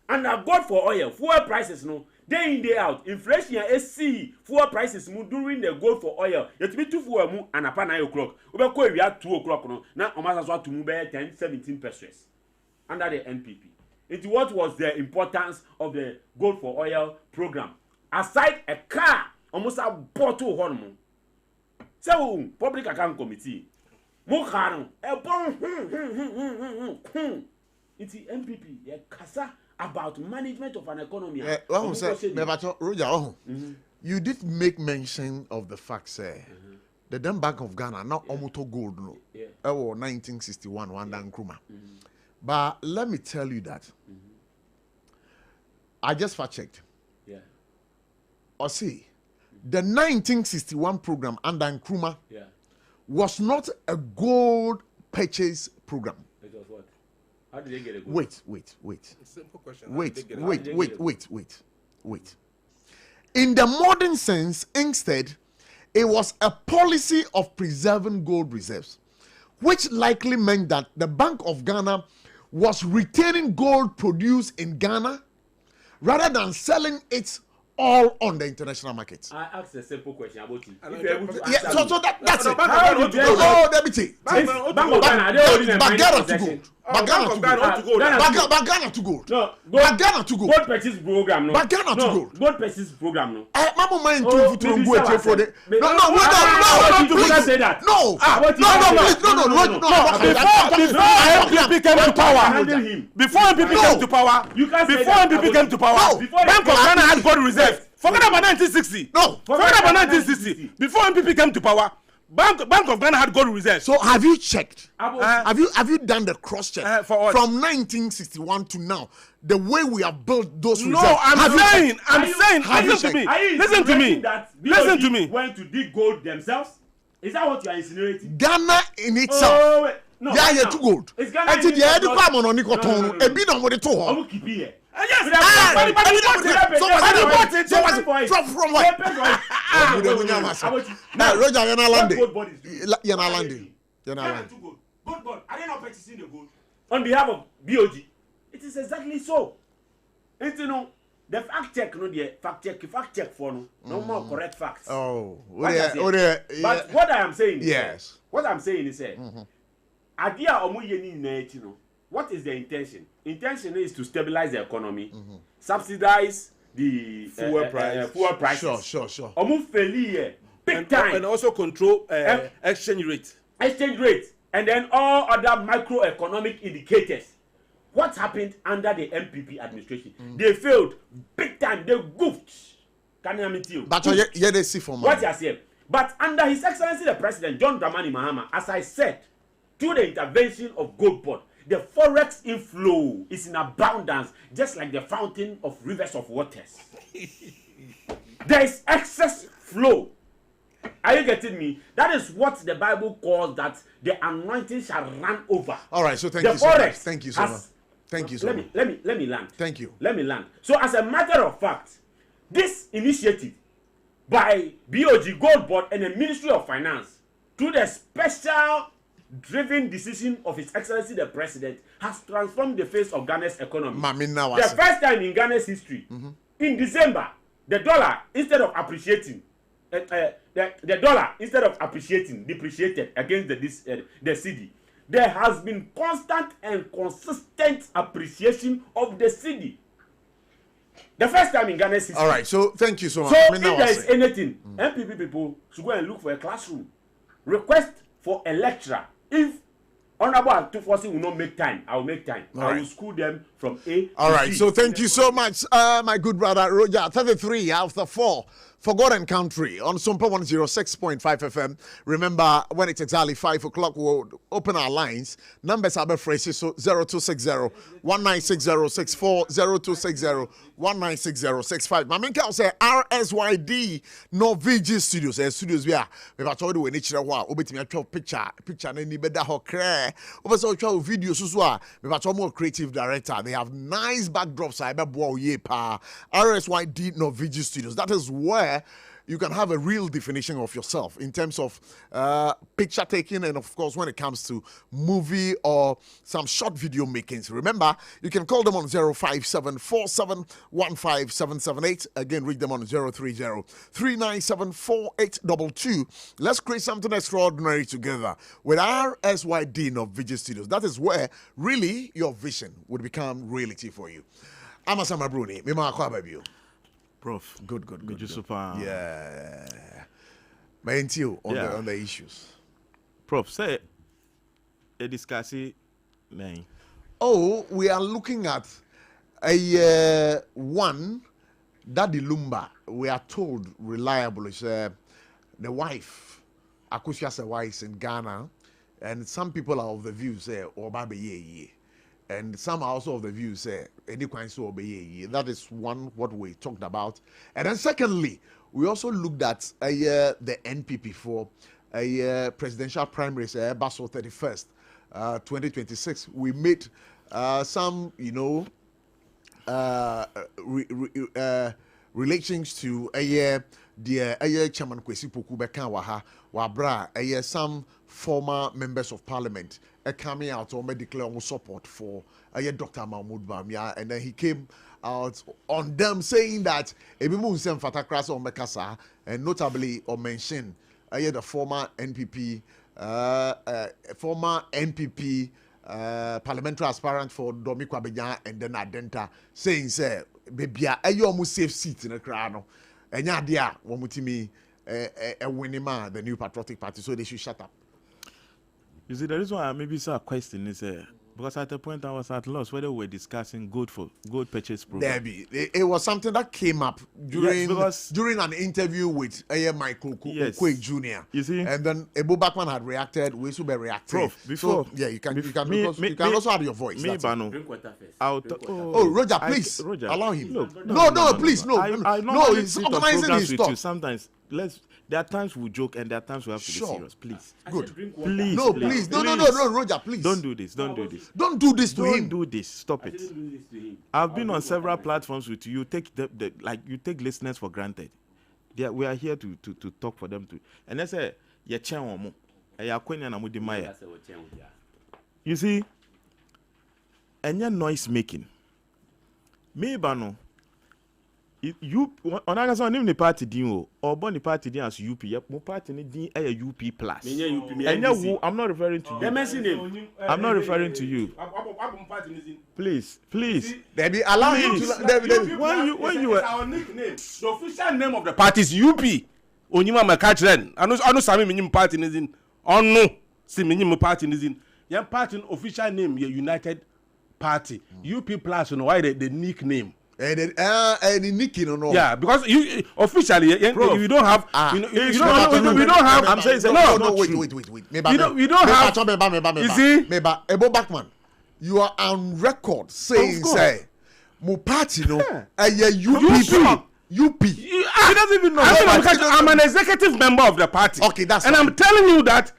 And a God for oil fuel prices no day in day out inflation AC fuel prices mu during the gold for oil yet be 2 fuel mu and apa 9 o'clock we be ko ewia 2 o'clock no na o ma so atu mu be 10-17 pesos under the NPP. It what was the importance of the gold for oil program aside a car almost a bottle honmo so public account committee mo car no e bon it's NPP ya kasa about management of an economy. Roger, you did make mention of the fact, say, the then Bank of Ghana, not Omoto Gold, no, 1961, one dan Nkrumah. But let me tell you that I just fact checked. Or see, the 1961 program under Nkrumah was not a gold purchase program. It was what? How did they get a gold? Wait. Simple question. Wait. In the modern sense, instead, it was a policy of preserving gold reserves, which likely meant that the Bank of Ghana was retaining gold produced in Ghana rather than selling it all on the international market. I asked a simple question about it. So that's it. Oh, deputy. Bank of Ghana to gold. Ghana to gold. No, Ghana to gold. Gold purchase program no. Ghana to gold. Gold purchase program no. Mama mind to for the. No. Say that. No. Before MPP came to power, you can't. Before MPP came to power, Bank of Ghana had gold reserve Forget about 1960. No. Forget about 1960. Before MPP came to power, Bank of Ghana had gold reserves. So have you checked? Have you done the cross check from 1961 to now? The way we have built those reserves. No, I'm saying. Listen to me. Listen to me. Went to dig gold themselves. Is that what you are insinuating? Ghana in itself. Oh, wait. No. Yeah, yeah, too good. It's Ghana. And the other come on Nikoton. A bit on what it told. I'm keep here. Yes. From what? Roger, you're not landing. You're not landing. You're not landing. Gold bond. Are they not purchasing the gold? On behalf of BOG. It is exactly so. And you know, the fact check, no, the fact check for no more correct facts. Oh, but what I am saying is, yes. What I'm saying is, idea what is the intention? Intention is to stabilize the economy, subsidize the fuel prices. Sure. Big time. And also control exchange rate. Exchange rate. And then all other microeconomic indicators. What happened under the MPP administration? They failed big time. They goofed. Can you admit you? But yeah, they see for money. What you are saying? But under His Excellency the President John Dramani Mahama, as I said, through the intervention of Gold Board, the forex inflow is in abundance, just like the fountain of rivers of waters. There is excess flow. Are you getting me? That is what the Bible calls that the anointing shall run over. All right, so thank you so much. Thank you so much. Thank you so much. Let me land. Thank you. Let me land. So as a matter of fact, this initiative by BOG Gold Board and the Ministry of Finance, through the special driven decision of His Excellency the President, has transformed the face of Ghana's economy. The first time in Ghana's history, in December, the dollar, instead of appreciating, the dollar, instead of appreciating, depreciated against the cedi. There has been constant and consistent appreciation of the cedi. The first time in Ghana's history. All right, so thank you so much. So if there is anything, MPP people should go and look for a classroom. Request for a lecturer. If Honorable Atufosi will not make time, I will make time. I will school them from A to All right, G. so thank you so much, my good brother Roger. 33 after 4. Forgotten Country on SOMPA 106.5 FM. Remember, when it's exactly 5 o'clock, we'll open our lines. Numbers are phrases, so 0260-196064, 0260-196065. Maminka will say RSYD no VG Studios. Studios we are. We've told you when it's a while. Obeti me a picture. Any better ho cray. Over so videos so we've told more creative director. They have nice backdrops. I bet ye pa. RSYD no VG Studios. That is where you can have a real definition of yourself in terms of picture taking, and of course when it comes to movie or some short video makings. Remember, you can call them on 057-4715-778. Again, read them on 030-397-4822. Let's create something extraordinary together with RSYD of Video Studios. That is where really your vision would become reality for you. Amasama Bruni, Mima Akwababu. Prof. Good. Super. Yeah. My NTO on the issues. Prof, say a discussion. Oh, we are looking at a one Daddy Lumba. We are told reliable is the wife. Akusia's wife in Ghana, and some people are of the view say Obabe ye. And some are also of the view say any kind so obey. That is one what we talked about. And then secondly, we also looked at the NPP for a presidential primaries Basel 31st, 2026. We made some, relations to the chairman Kwesi Poku Beka Waha Wabra some former members of parliament coming out or declare support for Dr. Mahmoud Bamia, and then he came out on them saying that Ebimu Nsem Fatakras or Mekasa, and notably or mention the former NPP parliamentary aspirant for Domi Kwabenya and then Adenta saying say baby you almost safe seat in the crowd and yadia wamutimi a winning man the new patriotic party, so they should shut up. You see, the reason why maybe it's a question is Because at the point I was at loss whether we were discussing gold purchase program. It was something that came up during an interview with Michael Kwek Jr. You see, and then Ebo Backman had reacted. We should be reacting. Prof, before you can also add your voice. Me, Bano. Roger, please allow him. Look, no, please, no. He's organizing his stuff. Sometimes there are times we joke and there are times we have to be serious. Please. Good. Please. No, Roger, please. Don't do this. Don't do this to him. Don't do this. Stop it. I've been on several platforms with you. You take you take listeners for granted. We are here to talk for them too. And I say, you see, and your noise making. Me bano. You on a name the party din or born the party din as UP. Yep, mo party ni din UP plus. And I'm not referring to you. I'm not referring to you. Please. Baby, allow him to. When you were our nickname, the official name of the party is UP. Onyima Makachren. I know Sami minim party nizin. No, si minim party nizin. Your party official name your United Party. UP plus. You know why the nickname. And Nikki, no. Yeah, because you officially you don't have. We don't have. I'm saying no. Wait. We don't have. You see, Ebo Backman, you are on record saying, "Say, my party no, UP." He doesn't even know. I'm an executive member of the party. Okay, that's and fine. I'm telling you that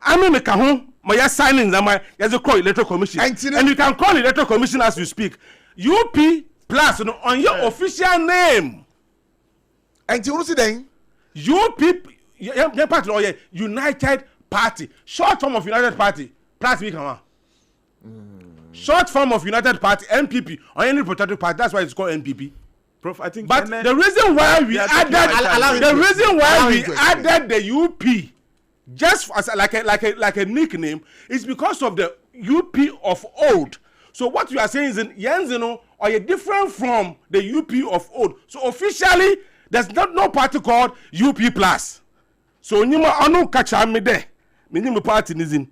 I'm in the Kahun. My signings and my call electoral commission, and you can call electoral commission as you speak. UP. Plus, on your official name. And you see then? UP, party or United Party. Short form of United Party. Plus, we come on. Short form of United Party, NPP, or any protected party. That's why it's called NPP. Prof, I think. But the reason why we added the UP, just as like a nickname, is because of the UP of old. So what you are saying is, Yenzino are you different from the UP of old. So officially, there's no party called UP plus. So nyuma anu kacha me there. Me nyuma party nizin.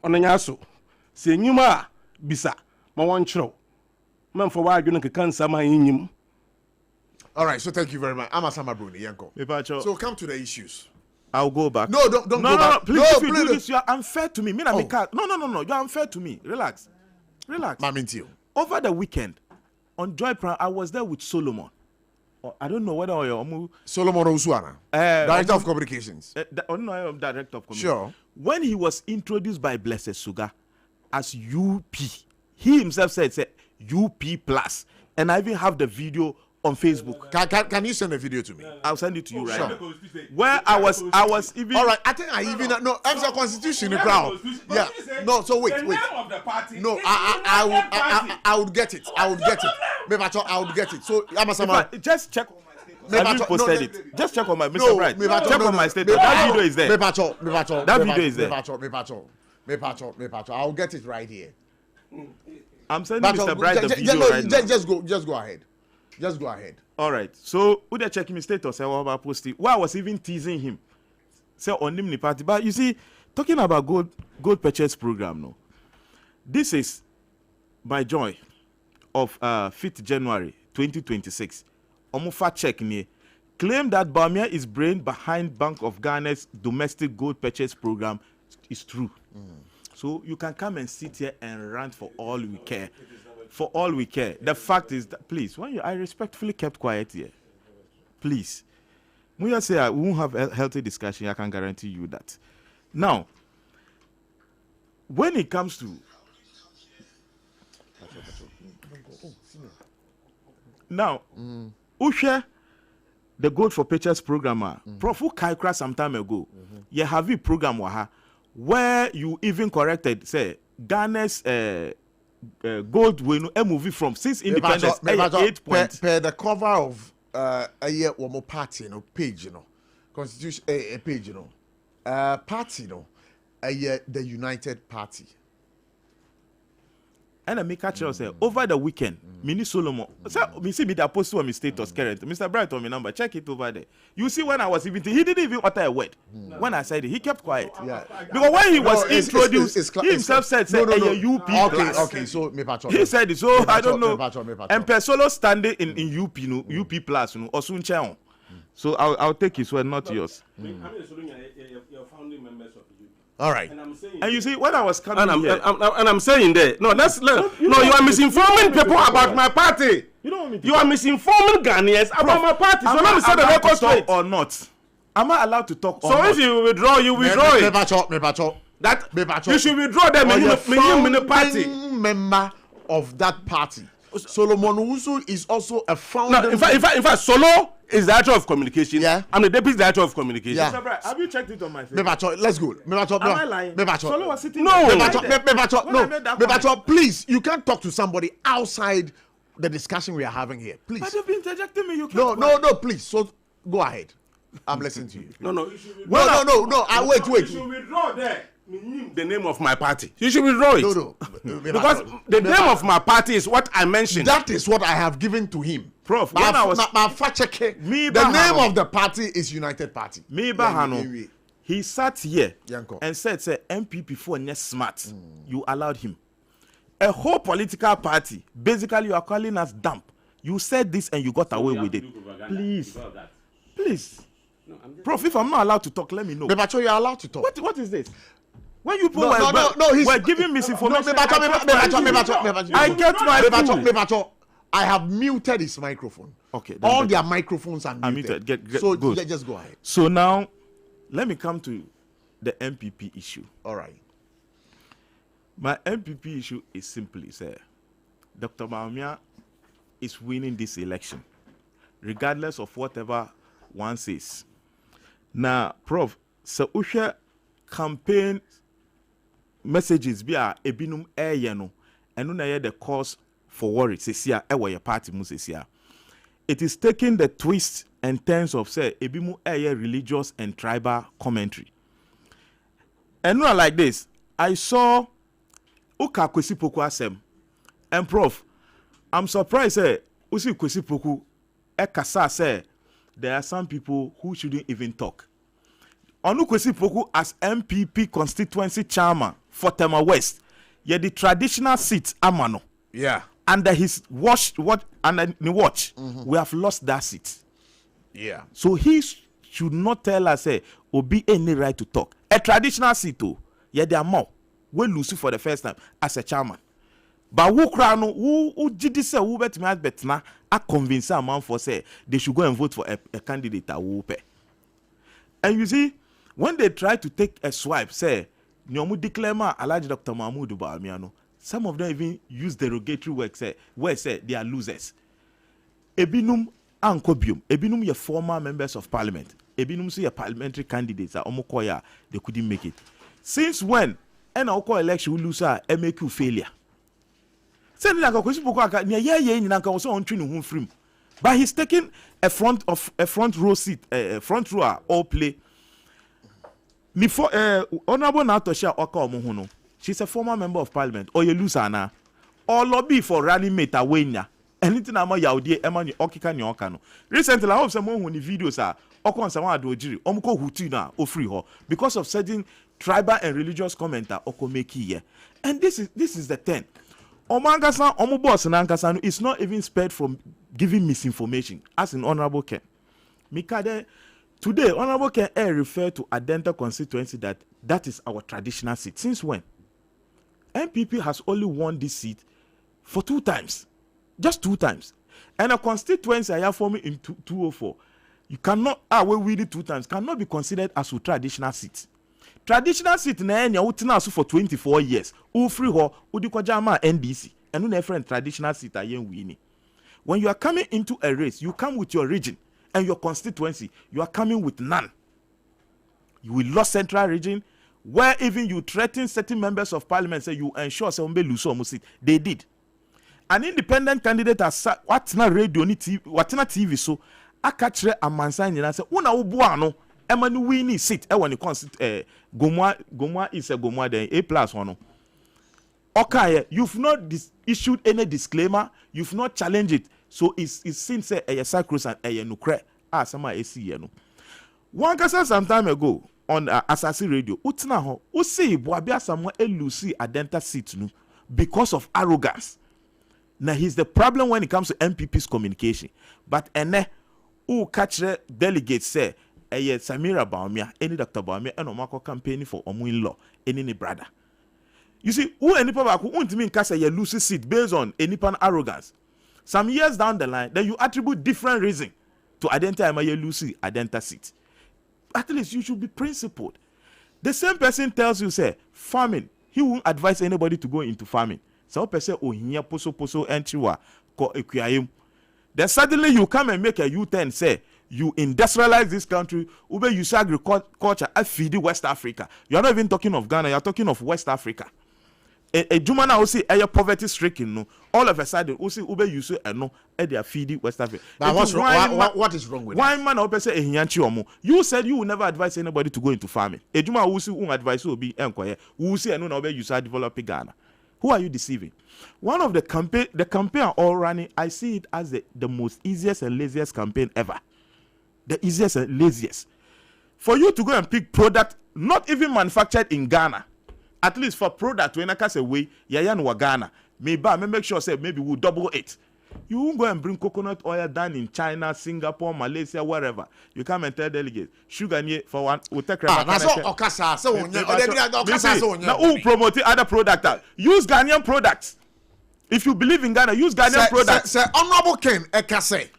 Onanyaso. Se nyuma bisa. Ma wanchro. Man for why you no kan sama yinyim. All right, so thank you very much. I'm Asama Bruni Yanko. So come to the issues. I'll go back. No, don't go back. No, please, if you do this, you are unfair to me. No, you are unfair to me. Relax. Over the weekend, on Joy Prime, I was there with Solomon. I don't know whether you're Solomon Osuana, Director of Communications. Director of Communications. Sure. When he was introduced by Blessed Suga as UP, he himself said UP plus, and I even have the video on Facebook. Can you send the video to me? I'll send it to you right now. Where I was even. All right, I think I even no. I'm the Constitution, the crowd. Yeah. No. So wait. No, I would get it. Maybe I would get it. So just check. Have you posted it? Just check on my Mr. Right. Check on my status. That video is there. That video is there. I'll get it right here. I'm sending Mr. Bright the video right now. Just go ahead. Just go ahead. All right. So, who they checking my status? I posted. Why I was even teasing him. Say on him the party. But you see, talking about gold purchase program, no. This is my joy of 5th January 2026. Omufa check me. Claim that Bamia is brain behind Bank of Ghana's domestic gold purchase program is true. So you can come and sit here and rant for all we care. For all we care. The fact is that, please, I respectfully kept quiet here. Please. When you say we won't have a healthy discussion, I can guarantee you that. Now, when it comes to... Now, Usha, the Gold for Purchase programmer, Prof. Kaikra some time ago, you have a program where you even corrected, say, Ghana's... gold will a movie from since independence 8 points per the cover of a year one more party page constitution a page party a year the United Party And I make a choice over the weekend. Mini Solomon. So me see me that post on my status current. Mr. Bright on my number. Check it over there. You see when I was even he didn't even utter a word. When I said it, he kept quiet. Yeah. Because when he was introduced, he himself said UP. Okay. So he said it. So I don't know. And Persolo standing in UP, UP plus, or soon channel. So I'll take his word, not yours. All right. And you see, when I was coming here, I'm saying that you are misinforming people about my party. You are misinforming Ghanaians about my party. So let me say the record straight or not. Am I allowed to talk? So if you withdraw, you withdraw it. That you should withdraw them. The party member of that party. Solomon Wusu is also a founder. No, in fact, Solo is the director of communication. Yeah. I'm the deputy director of communication. Yeah. Mr. Bright, have you checked it on my Facebook? Let's go. Am I lying? Solo was sitting No. Please, you can't talk to somebody outside the discussion we are having here. Please. But you've been interjecting me. You no, please. So go ahead. I'm listening to you. No. Wait. You should withdraw there. The name of my party. You should withdraw it. No. Because the name of my party is what I mentioned. That is what I have given to him. Prof, when I was the name of the party is United Party. He sat here and said, MPP for next smart. You allowed him. A whole political party. Basically, you are calling us dump. You said this and you got away with it. Please. No, Prof, if I'm not allowed to talk, let me know. Mebacho, you're allowed to talk. What is this? When you we're giving misinformation. I get my Mebacho, I have muted his microphone. Okay. All their microphones are muted. So good. Just go ahead. So now, let me come to the MPP issue. All right. My MPP issue is simply, Dr. Maumia is winning this election, regardless of whatever one says. Now, Prof, so usha campaign messages be a ebinum no enu na the cause for worry sesia ewo your party mu sesia. It is taking the twists and turns of ebimu religious and tribal commentary. And not like this. I saw Uka Kwesi Poku asem. And Prof, I'm surprised Usi Kwesi Poku ekasa there are some people who shouldn't even talk. Onu Kwesi Poku as MPP constituency chairman for Tema West, the traditional seat amano. Yeah. Under his watch, we have lost that seat. Yeah. So he should not tell us Obi any right to talk. A traditional seat too. They are more. We lose for the first time as a chairman. But who crano who did this who bet me betna a convince a man for they should go and vote for a candidate that will pay. And you see, when they try to take a swipe, Nyomu declare Alaji Dr. Mahmoud Bamiano, some of them even use derogatory words where they are losers. Ebinum Ankobium, Ebinum your former members of parliament, Ebinum so your parliamentary candidates are Omokoya, they couldn't make it. Since when an Oko election will lose make you failure? But he's taking a front row seat, front row all play. Before Honorable Natosha Oka, she's a former member of parliament. Or you lose her or lobby for running mate away. Anything I'm a Yaudi, Emmanuel Okika Nyokano. Recently, I have someone who the videos are Okon Sawa Dojiri, Omko Hutina, or free her because of certain tribal and religious commenter Okomeki. And this is the 10. Omangasan Omubos and Ankasanu is not even spared from giving misinformation, as in Honorable Ken. Mikade, today, Honorable Ken referred to Adenta constituency that is our traditional seat. Since when? MPP has only won this seat for 2 times. Just 2 times. And a constituency I have formed in 2004, you cannot, we win it 2 times, cannot be considered as a traditional seat. Traditional seat na enya utina for 24 years. Free ho udikojama NDC. And no different traditional seat ayen winning. When you are coming into a race, you come with your region and your constituency. You are coming with none. You will lose central region where even you threaten certain members of parliament say you ensure say umbe lose almost seat. They did. An independent candidate has what's not radio ni TV, what's not TV so akachre amansa nyina say una ubuano no Emmanuel winning seat when it comes Gomwa is a Gomwa then A+ one. Okay, you've not issued any disclaimer, you've not challenged it. So it's since a sacrosanct a nukre sama esi no. One person some time ago on Asasi Radio, utna ho, usi boabia samwa elusi adenta seat no because of arrogance. Now he's the problem when it comes to MPP's communication. But ene who catch delegates say Samira Baumia, any Dr. Baumia, and Omako campaigning for Omu law, any brother. You see, who any people who won't mean cast a loose seat based on any pan arrogance. Some years down the line, then you attribute different reason to identify my Lucy identity seat. At least you should be principled. The same person tells you, say, farming, he won't advise anybody to go into farming. So person oh here poso entrywa ko equiayim. Then suddenly you come and make a U-turn, say you industrialize this country, ube use agriculture feed West Africa. You're not even talking of Ghana, you're talking of West Africa. A Jumana also a poverty stricken no. All of a sudden, also ube use no they feed West Africa. But what's wrong? What is wrong with why that? Man ope say ehianchi omo. You said you will never advise anybody to go into farming. A Juma also advise you be enquire. Who say no na ube use developing Ghana. Who are you deceiving? One of the campaign all running, I see it as the most easiest and laziest campaign ever. The easiest and laziest. For you to go and pick product not even manufactured in Ghana, at least for product when I can say way, yayan wa Ghana, maybe make sure say maybe we'll double it. You won't go and bring coconut oil down in China, Singapore, Malaysia, wherever. You come and tell delegates, sugar near for one, we'll take that's all Okasa. So, now who promote other product? Use Ghanaian products. If you believe in Ghana, use Ghanaian products. Say, Honorable Ken Ekase,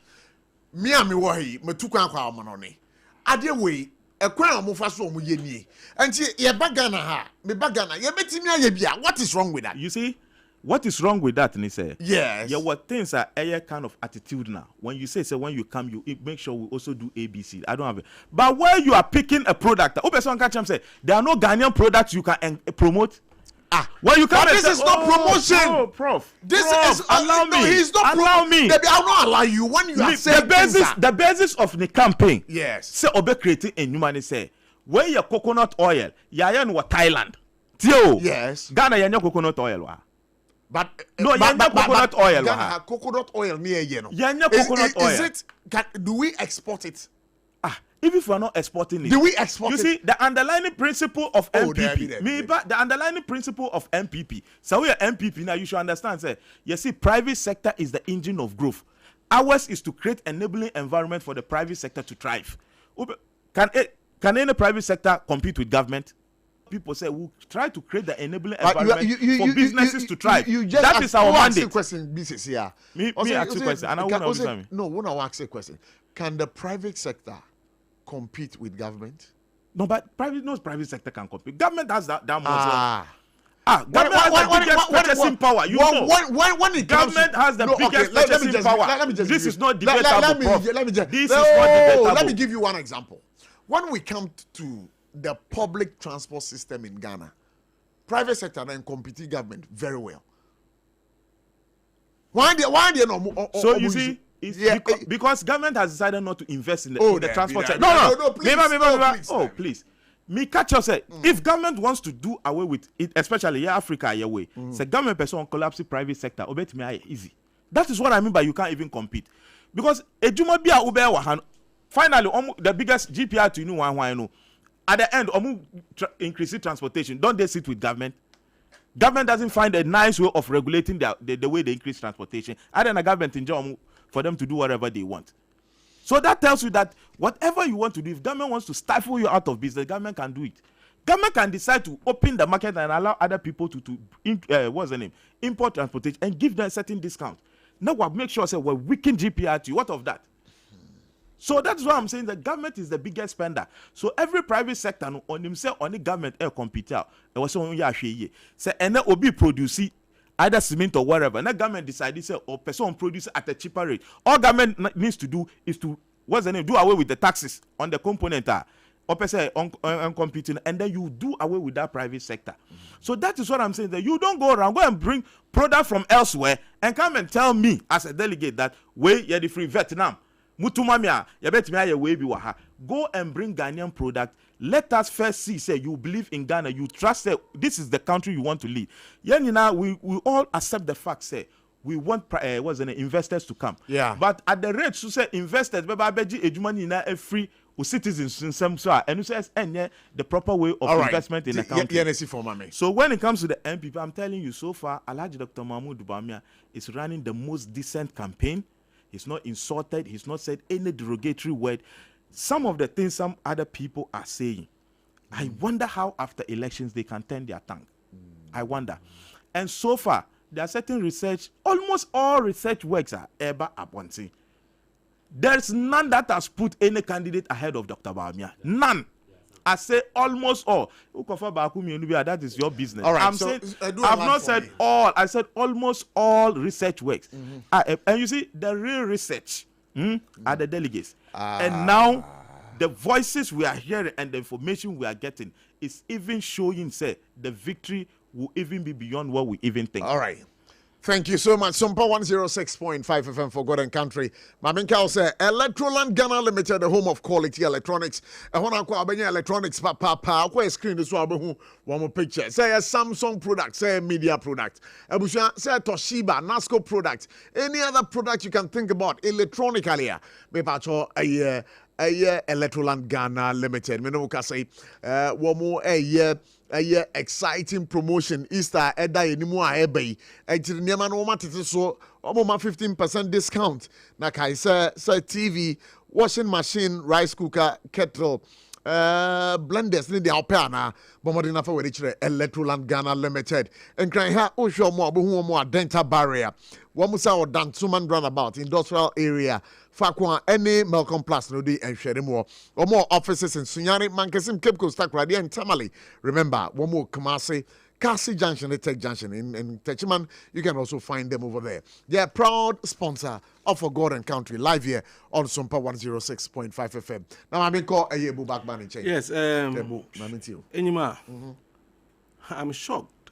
me and me wahi, me tukwan kwa manoni. Ade way, ekwan amufa so mu yeni. Enti ye bagana ha, me bagana, ye betimi ayebia. What is wrong with that? You see? What is wrong with that, Nise? Yes. Yeah, what things are a kind of attitude now. When you say when you come, you make sure we also do ABC. I don't have it. But where you are picking a product, say there are no Ghanaian products you can promote. When you come, this is not promotion. No, Prof. This Prof, is allow me. No, he's not allow me. Maybe I'll not allow you when you are saying the basis of the campaign. Yes. Say obe creating a new money say where your coconut oil, yayan wa Thailand. Tio. Yes. Ghana yanya coconut oil wa. But coconut oil. Ghana coconut oil near you know. Coconut oil. Is it? Do we export it? Even if we are not exporting it, do we export it? You see, the underlying principle of MPP. The underlying principle of MPP. So we are MPP now. You should understand. Say, you see, private sector is the engine of growth. Ours is to create enabling environment for the private sector to thrive. Can any private sector compete with government? People say we'll try to create the enabling environment for businesses to thrive. That is our mandate. Question, business here. Me ask a question. And I want to answer. No, when I ask a question, can the private sector compete with government? No, but private sector can compete. Government has that more. Government has the biggest purchasing power. You know. When the government has the biggest purchasing power. This is not debatable. Let me give you one example. When we come to the public transport system in Ghana, private sector then compete government very well. Why they no? So you see, because government has decided not to invest in the transport sector. No, please. Please. Me catch you say if government wants to do away with it, especially Africa your way, say government person collapse private sector, obet me easy. That is what I mean by you can't even compete. Because ejuma bia ube wahan finally the biggest GPR to one at the end increasing transportation. Don't they sit with government? Government doesn't find a nice way of regulating the way they increase transportation. And then the government enjoy for them to do whatever they want. So that tells you that whatever you want to do, if government wants to stifle you out of business, government can do it. Government can decide to open the market and allow other people to import transportation and give them a certain discount. Now we'll make sure we're weaken GPRT. What of that? So that's why I'm saying the government is the biggest spender. So every private sector on himself, on the government compete out. It was on say and then obi produce either cement or whatever. And the government decided say or person produce at a cheaper rate. All government needs to do is to do away with the taxes on the component or person on competing, and then you do away with that private sector. So that is what I'm saying. That you don't go around, go and bring product from elsewhere and come and tell me as a delegate that you're the free Vietnam. mutumamia ya betimi aye we bi wa ha. Go and bring Ghanaian product. Let us first see, say, you believe in Ghana, you trust, say, this is the country you want to lead. We all accept the fact, say, we want investors to come. Yeah. But at the rate, so say, investors, free citizens in some sort, and says, the proper way of investment in the country. So when it comes to the MPP, I'm telling you, so far, Alhaji Dr. Mahmoud Bawumia is running the most decent campaign. He's not insulted. He's not said any derogatory word. Some of the things some other people are saying, I wonder how after elections they can turn their tongue. I wonder. And so far, there are certain research, almost all research works are ever ABOTCHIE. There's none that has put any candidate ahead of Dr. Bawumia. None. I say almost all. That is your business. All right, I'm saying, I've not said all. I said almost all research works. And you see, the real research are the delegates. And now, the voices we are hearing and the information we are getting is even showing, say, the victory will even be beyond what we even think. All right. Thank you so much. SOMPA 106.5 FM for God and Country. Maminka say Electroland Ghana Limited, the home of quality electronics. I want to go electronics. Papa, screen this one more picture. Say a Samsung product, say a media product. Say a Toshiba, NASCO product. Any other product you can think about electronically. Maybe Electroland Ghana Limited. Me no ka say one more a exciting promotion Easter eda enimu a ebe ejiri niam no matete so omo 15% discount na kai say TV, washing machine, rice cooker, kettle, blenders ni de opera na bomodi na fa we chire Electroland Ghana Limited enkran ha o hwe omo abohu omo dental barrier womusa o Dantuman roundabout industrial area fakwa any Malcolm Plus no di enhwere mo omo offices in Sunyani Mankesim Cape Coast Takrade and Tamale. Remember one more Kamasi Kasi Junction, Tech Junction in Techiman. You can also find them over there. They are proud sponsor of For God and Country live here on SOMPA 106.5 FM. Now I'm call a year back man in change. Yes, Enima, I'm shocked.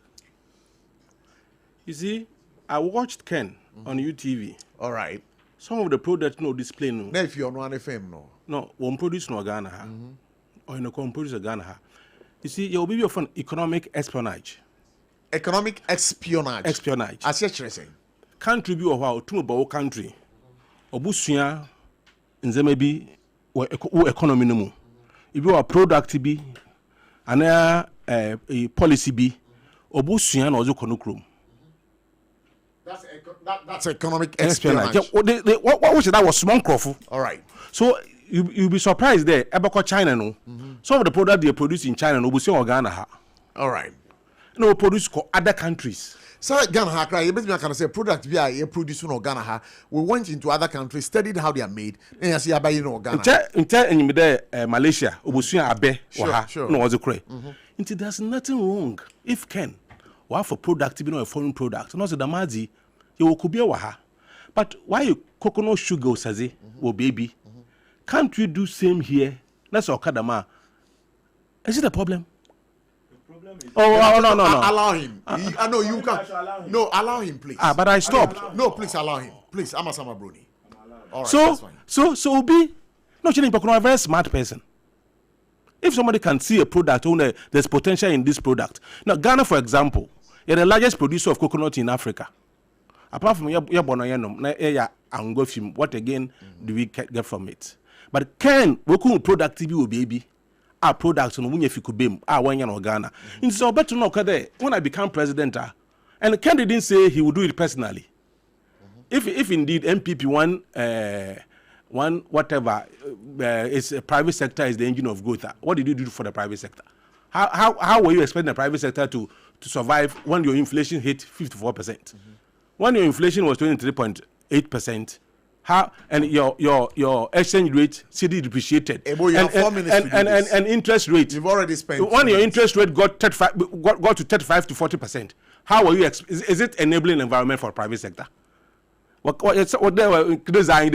You see, I watched Ken on UTV. All right. Some of the products no display no. Now if you're no FM no. No, one produce no Ghana or in a produce Ghana. You see, you'll be of an economic espionage. Economic espionage. Espionage. As you're saying. Country be of our two about country. Obusuya nzemebi or economy no mu. If you are product be and a policy be obusuya no ozo That's economic espionage. What was it? That was small crop. All right. So you'll be surprised there. About China, no. Some of the products they produce in China, no, we see Ghana. All right. No, produce for other countries. So Ghana, you basically can say product we are producing in Ghana. We went into other countries, studied how they are made, and you see about Ghana. In Malaysia, obusuya abe sure. No, was a cray. There's nothing wrong if Ken, or for product, you know, a foreign product, and also the mazi, you could be a waha. But why you coconut sugar, says or baby? Can't you do same here? That's all Kadama. Is it a problem? The problem is no. Allow him. I know you can. No, allow him, please. But I stopped. No, please allow him. Please, I'm a Sama Bruni. All right, so be no chilling, but a very smart person. If somebody can see a product, there's potential in this product. Now, Ghana, for example, you're the largest producer of coconut in Africa. Apart from your what again do we get from it? But Ken, we could productive baby. Our products no munye fikubem. When you're Ghana. It's so better know when I become president. And Ken didn't say he would do it personally. If indeed MPP one whatever is a private sector is the engine of growth. What did you do for the private sector? How were you expecting the private sector to survive when your inflation hit 54%? When your inflation was 23.8%, how and your exchange rate CD depreciated, and interest rate. You've already spent. When your interest rate got to 35 to 40%, how were you? Is it enabling environment for the private sector? What they were designing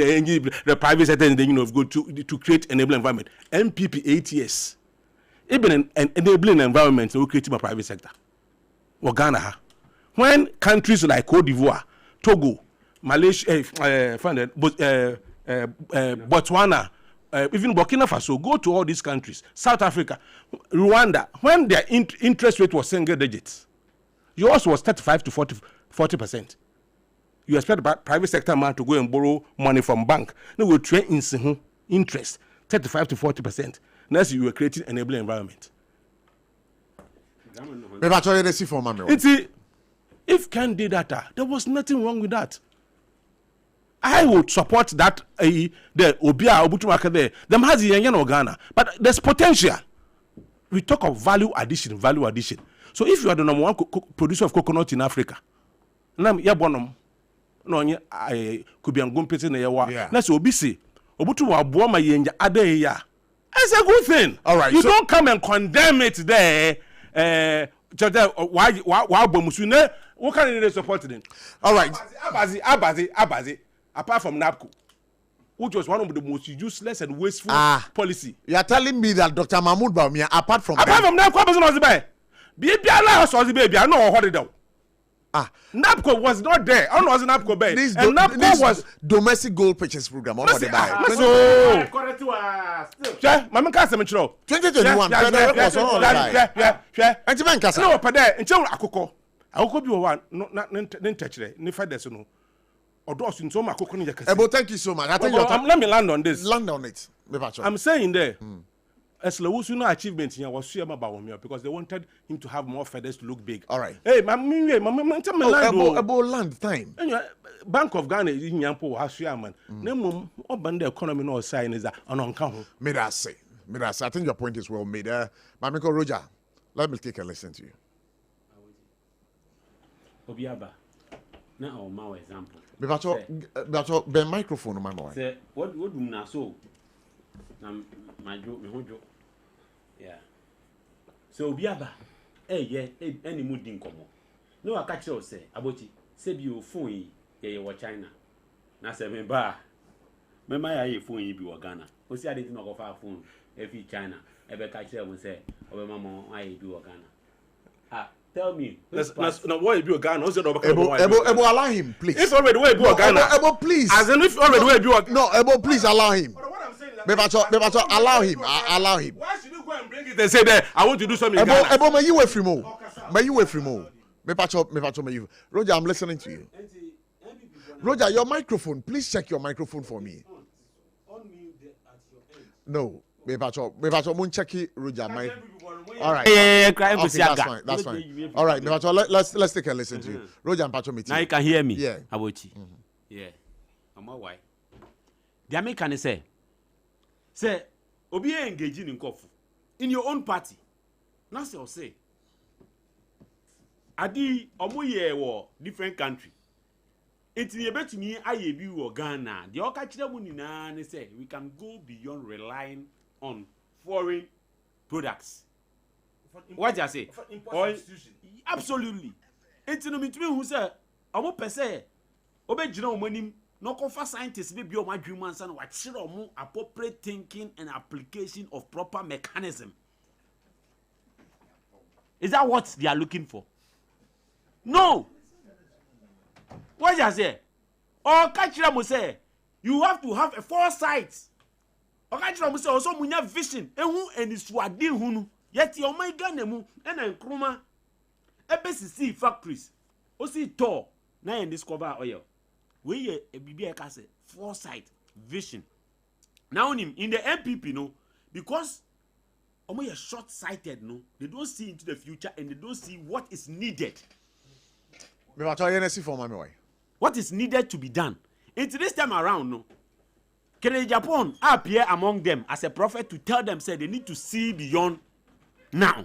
the private sector and then go to create enabling environment. MPP 8 years, even an enabling environment will create a private sector. Or Ghana, when countries like Cote d'Ivoire, Togo, Malaysia, Botswana, even Burkina Faso, go to all these countries, South Africa, Rwanda, when their interest rate was single digits, yours was 35 to 40%. You expect the private sector man to go and borrow money from bank. They will trade in interest, 35 to 40%. Next, you were creating an enabling environment. If Ken did that, there was nothing wrong with that. I would support that. The Obia Obutumaka there. Them has the Ghana, but there's potential. We talk of value addition. So if you are the number one producer of coconut in Africa, nam ya bonum no nye could be ngumpete na yewa. Na so obi say Obutu wa boa ma yenja ade ya. It's a good thing. All right. You don't come and condemn it there. Why bomusu ne? What can you support them? All right. Abazi. Apart from NAPCO, which was one of the most useless and wasteful policy. You are telling me that Dr. Mahmoud Bawumia, apart from NAPCO, person was there. Baby, I know what it do. NAPCO was not there. I was NAPCO there. This was domestic gold purchase program. So, Mama Casa Metro 2021. No, but there, and so Akoko be one, not touch it. Never there's no. Ebo, thank you so much. I think let me land on this. Land on it. I'm saying there, as Lawusuno achievement here was Suyama Bawumia because they wanted him to have more feathers to look big. All right. Hey, Ebo land time. Bank of Ghana in Yampo has Suyama. Name open the economy no sign is that on count. May I say, I think your point is well made. Mamiko Roger, let me take a listen to you. Obiaba. Now, my example. But the microphone on my mind. Say, what do you so? My joke, yeah. So, Biaba, any mood in common. No, I catch you say, Abochi, say you phone ye wa China. Na say me ba. Me my ye phone ye bi wa Ghana. O see I didn't know of phone if China. Ebe catch you say, obe mama I bi wa Ghana. Tell me. No, why you Ghana? Ebo, allow him, please. If already way you Ghana. Ebo, please. As in if already way you No, Ebo, please allow him. Bebacho, allow him. Allow him. Why should you go and bring it and say that I want to do something in Ghana? Ebo, may you wait for more. May you wait for more. Bebacho, may you. Roger, I'm listening to you. Roger, your microphone. Please check your microphone for me. No, Bebacho, won't check it, Roger. All right. Okay, that's fine. All right, let's take a listen to you. Roger and Pacho meeting. Now you can hear me. Yeah. Abochi. Yeah. I'm why. The American say, Obi engaging in Kofu in your own party. Now say, Adi omoye wo different country. It's the bet me IAB or Ghana. The Okachida Munina say we can go beyond relying on foreign products. What you say? Absolutely. It's no between who say, Omo pese, Obejina Omonim, no confa scientists be bio madwuman san wa chire omo appropriate thinking and application of proper mechanism. Is that what they are looking for? No. What you say? Or Kachira mo say, you have to have a foresight. Or Kachira mo say also munya vision. Ehu eniswade hunu. Yet your my Ghana mu na nkruma ebesisi factories. O si to na en discover oil. We ye e bibia ka say foresight, vision. Now in the MPP no, because omo ye short sighted no, they don't see into the future and they don't see what is needed. What is needed to be done. Into this time around no, Kennedy Japan appear among them as a prophet to tell them say they need to see beyond now.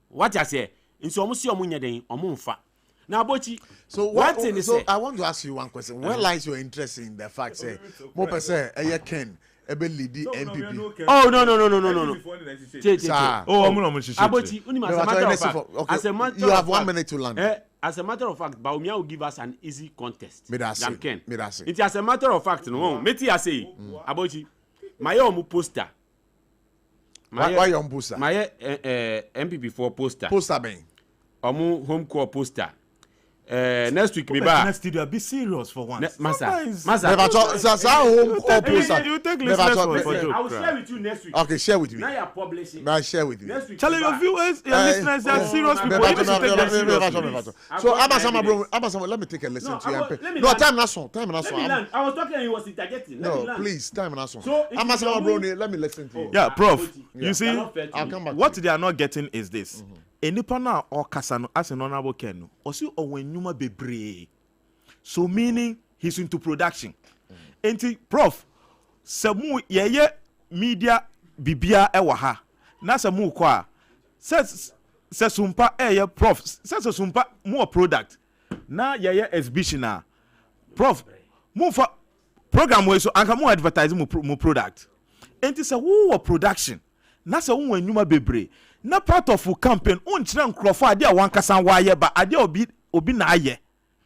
What I say, in so much now, Bochi. So what thing is so I want to ask you one question. Where lies your interest in the fact say more say Ken ebe lead MPP? Oh no. Abochi, you have 1 minute to land. As a matter of fact, Bawumia will give us an easy contest. Than Ken. It's as a matter of fact, no. Meti I say, Abochi, my own poster. Why your poster? My MPP4 poster. Poster being. Omu home core poster. Next week me ba. Next studio be serious for once. Masa. You take listeners for joke. I will share with you next week. Okay, share with me. Now you are publishing. Now share with me. Next week. Tell your viewers, your listeners, they are serious people. So Abasama, let me take a listen to you. No, time not so. Time not so. I was talking and he was interjecting. No, please, time not so. Abasama bro, let me listen to you. Yeah, Prof. You see, I'll come back. what they are not getting is this. Enipa na or kasano as an honorable Ken, or see or when you be brave. So meaning he's into production. Enti Prof, samu ye media bibia ewaha. Na samu kwa says SOMPA Prof says SOMPA more product. Na ye exhibition na Prof move for program way so anka more advertising more product. Enti say who production. Na say when you be brave. Na part of a campaign unchira nkrofo ade a wankasa waye ba ade obi na aye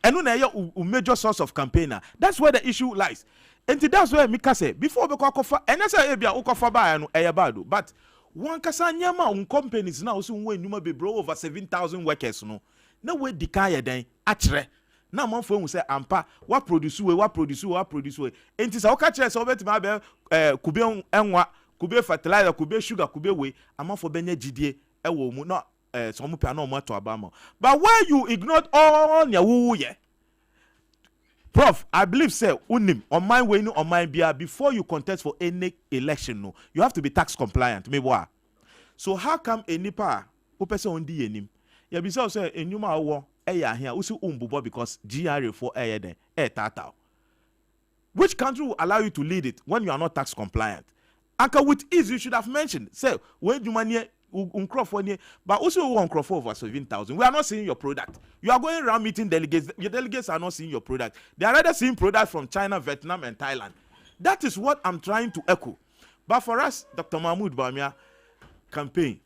eno na ye major source of campaigner. That's where the issue lies. And that's where Mika say before be kofa enya say ebia ukofa ba no eye bado, but wankasa nyama un companies na so when nyuma be bro over 7,000 workers no na we dikaye den akere na manfo hu say ampa wa produce we enti say oka kire say obetima be kube enwa kube fertilizer kube sugar kube we amafo benya gidie ewo mu no some pia no to abama. But where you ignored all your woo ye Prof, I believe say unim on my way no on my bia before you contest for any election no you have to be tax compliant me boa. So how come enipa who person on di enim ya be say enuma wo eya here usi umbubo because GRA for eye den tata. Which country will allow you to lead it when you are not tax compliant? Anka with ease you should have mentioned. Say when you money uncrophone, but also one crofo over 7,000. We are not seeing your product. You are going around meeting delegates. Your delegates are not seeing your product. They are rather seeing products from China, Vietnam, and Thailand. That is what I'm trying to echo. But for us, Dr. Mahmoud Bamia campaign,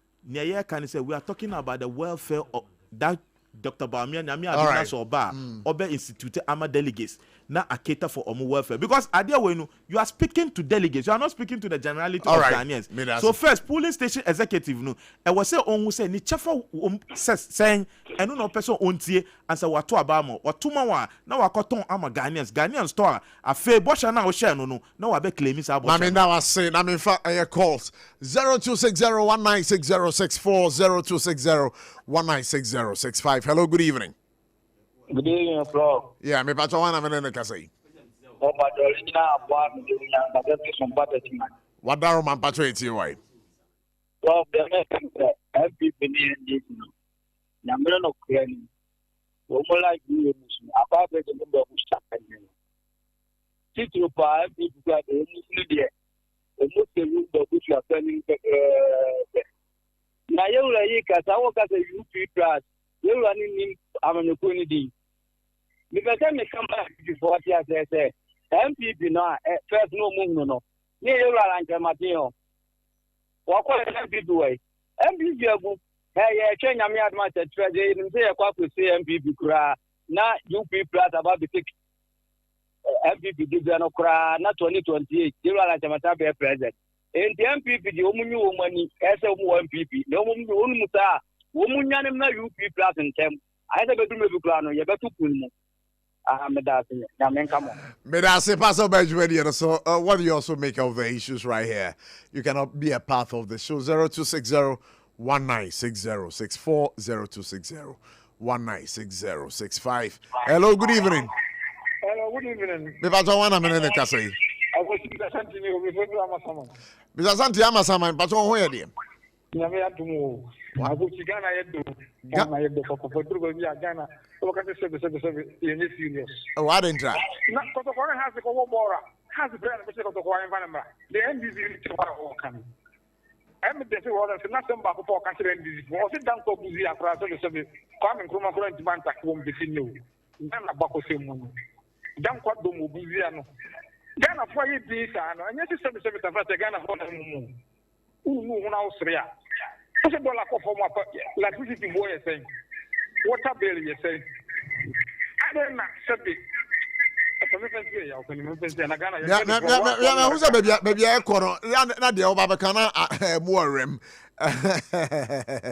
can say we are talking about the welfare of that Dr. Bamia Nyami Adina Soba Obe Institute Ama delegates. Na a cater for omu welfare because adia wenu you are speaking to delegates, you are not speaking to the generality of Ghanaians. So first polling station executive no e was say on say ni chefa saying eno no person ontie and say wato abamo watuma wa na wakoton ama Ghanaians store afa bosha na o share no na wa be claim say bosha. Na me now say na me fa calls 0260196064 0260196065. Hello, good evening. Good evening, Prof. Yeah, me pato wana menene kasai. O pato original abwa me na bagati SOMPA tetima. Wadaro man pato eti why? Prof, the MP ni ndi no. Na me no krani. O mo like you musu. Aba be de mo busta kan. Titro pa MP ga de musu de. O mo se lu do busta kan na yewura yi ka sa wo ka se UP plus. Yewura ni amanyoko ni di. Me better me come back before I say MPP no first no move no. Ni yewura ranke matio. Wa ko MPP way. MPP agu twa nyame adma treasury ni say kwa ko say MPP kura na UP plus about the take MPP di no kura na 2028 yewura ranke mata be president. And the MPP di omunyu omani ese omu MPP. Na omunyu onu muta omunyane na UP plus ntem. I said, bedroom no, you better put me. Medase, Pastor Benjamin. So, what do you also make of the issues right here? You cannot be a part of the show. 0260-1960-64 0260-1960-65. Hello, good evening. Hello, good evening. Mr. Santi Amasama, Pato, where are you? ABOTCHIE Ghana yedo Ghana yedo for Drugo via Ghana so can say in serious I didn't try na koto ko has ko bora has brand be ko ko environment the NDC to kan am de se wona se na samba ko kan se NDC o se dan ko buzi akra so se ko am nkruma ko ntiman ta ko mbi sinno na ba ko se mu dan ko do mu buzi ano Ghana fo yi bi sa no anya se se ta fa Ghana fo na mu na usria $1 for electricity boy is saying. Water bill is saying. I don't know. Who's a baby? I call not the Obama more rim.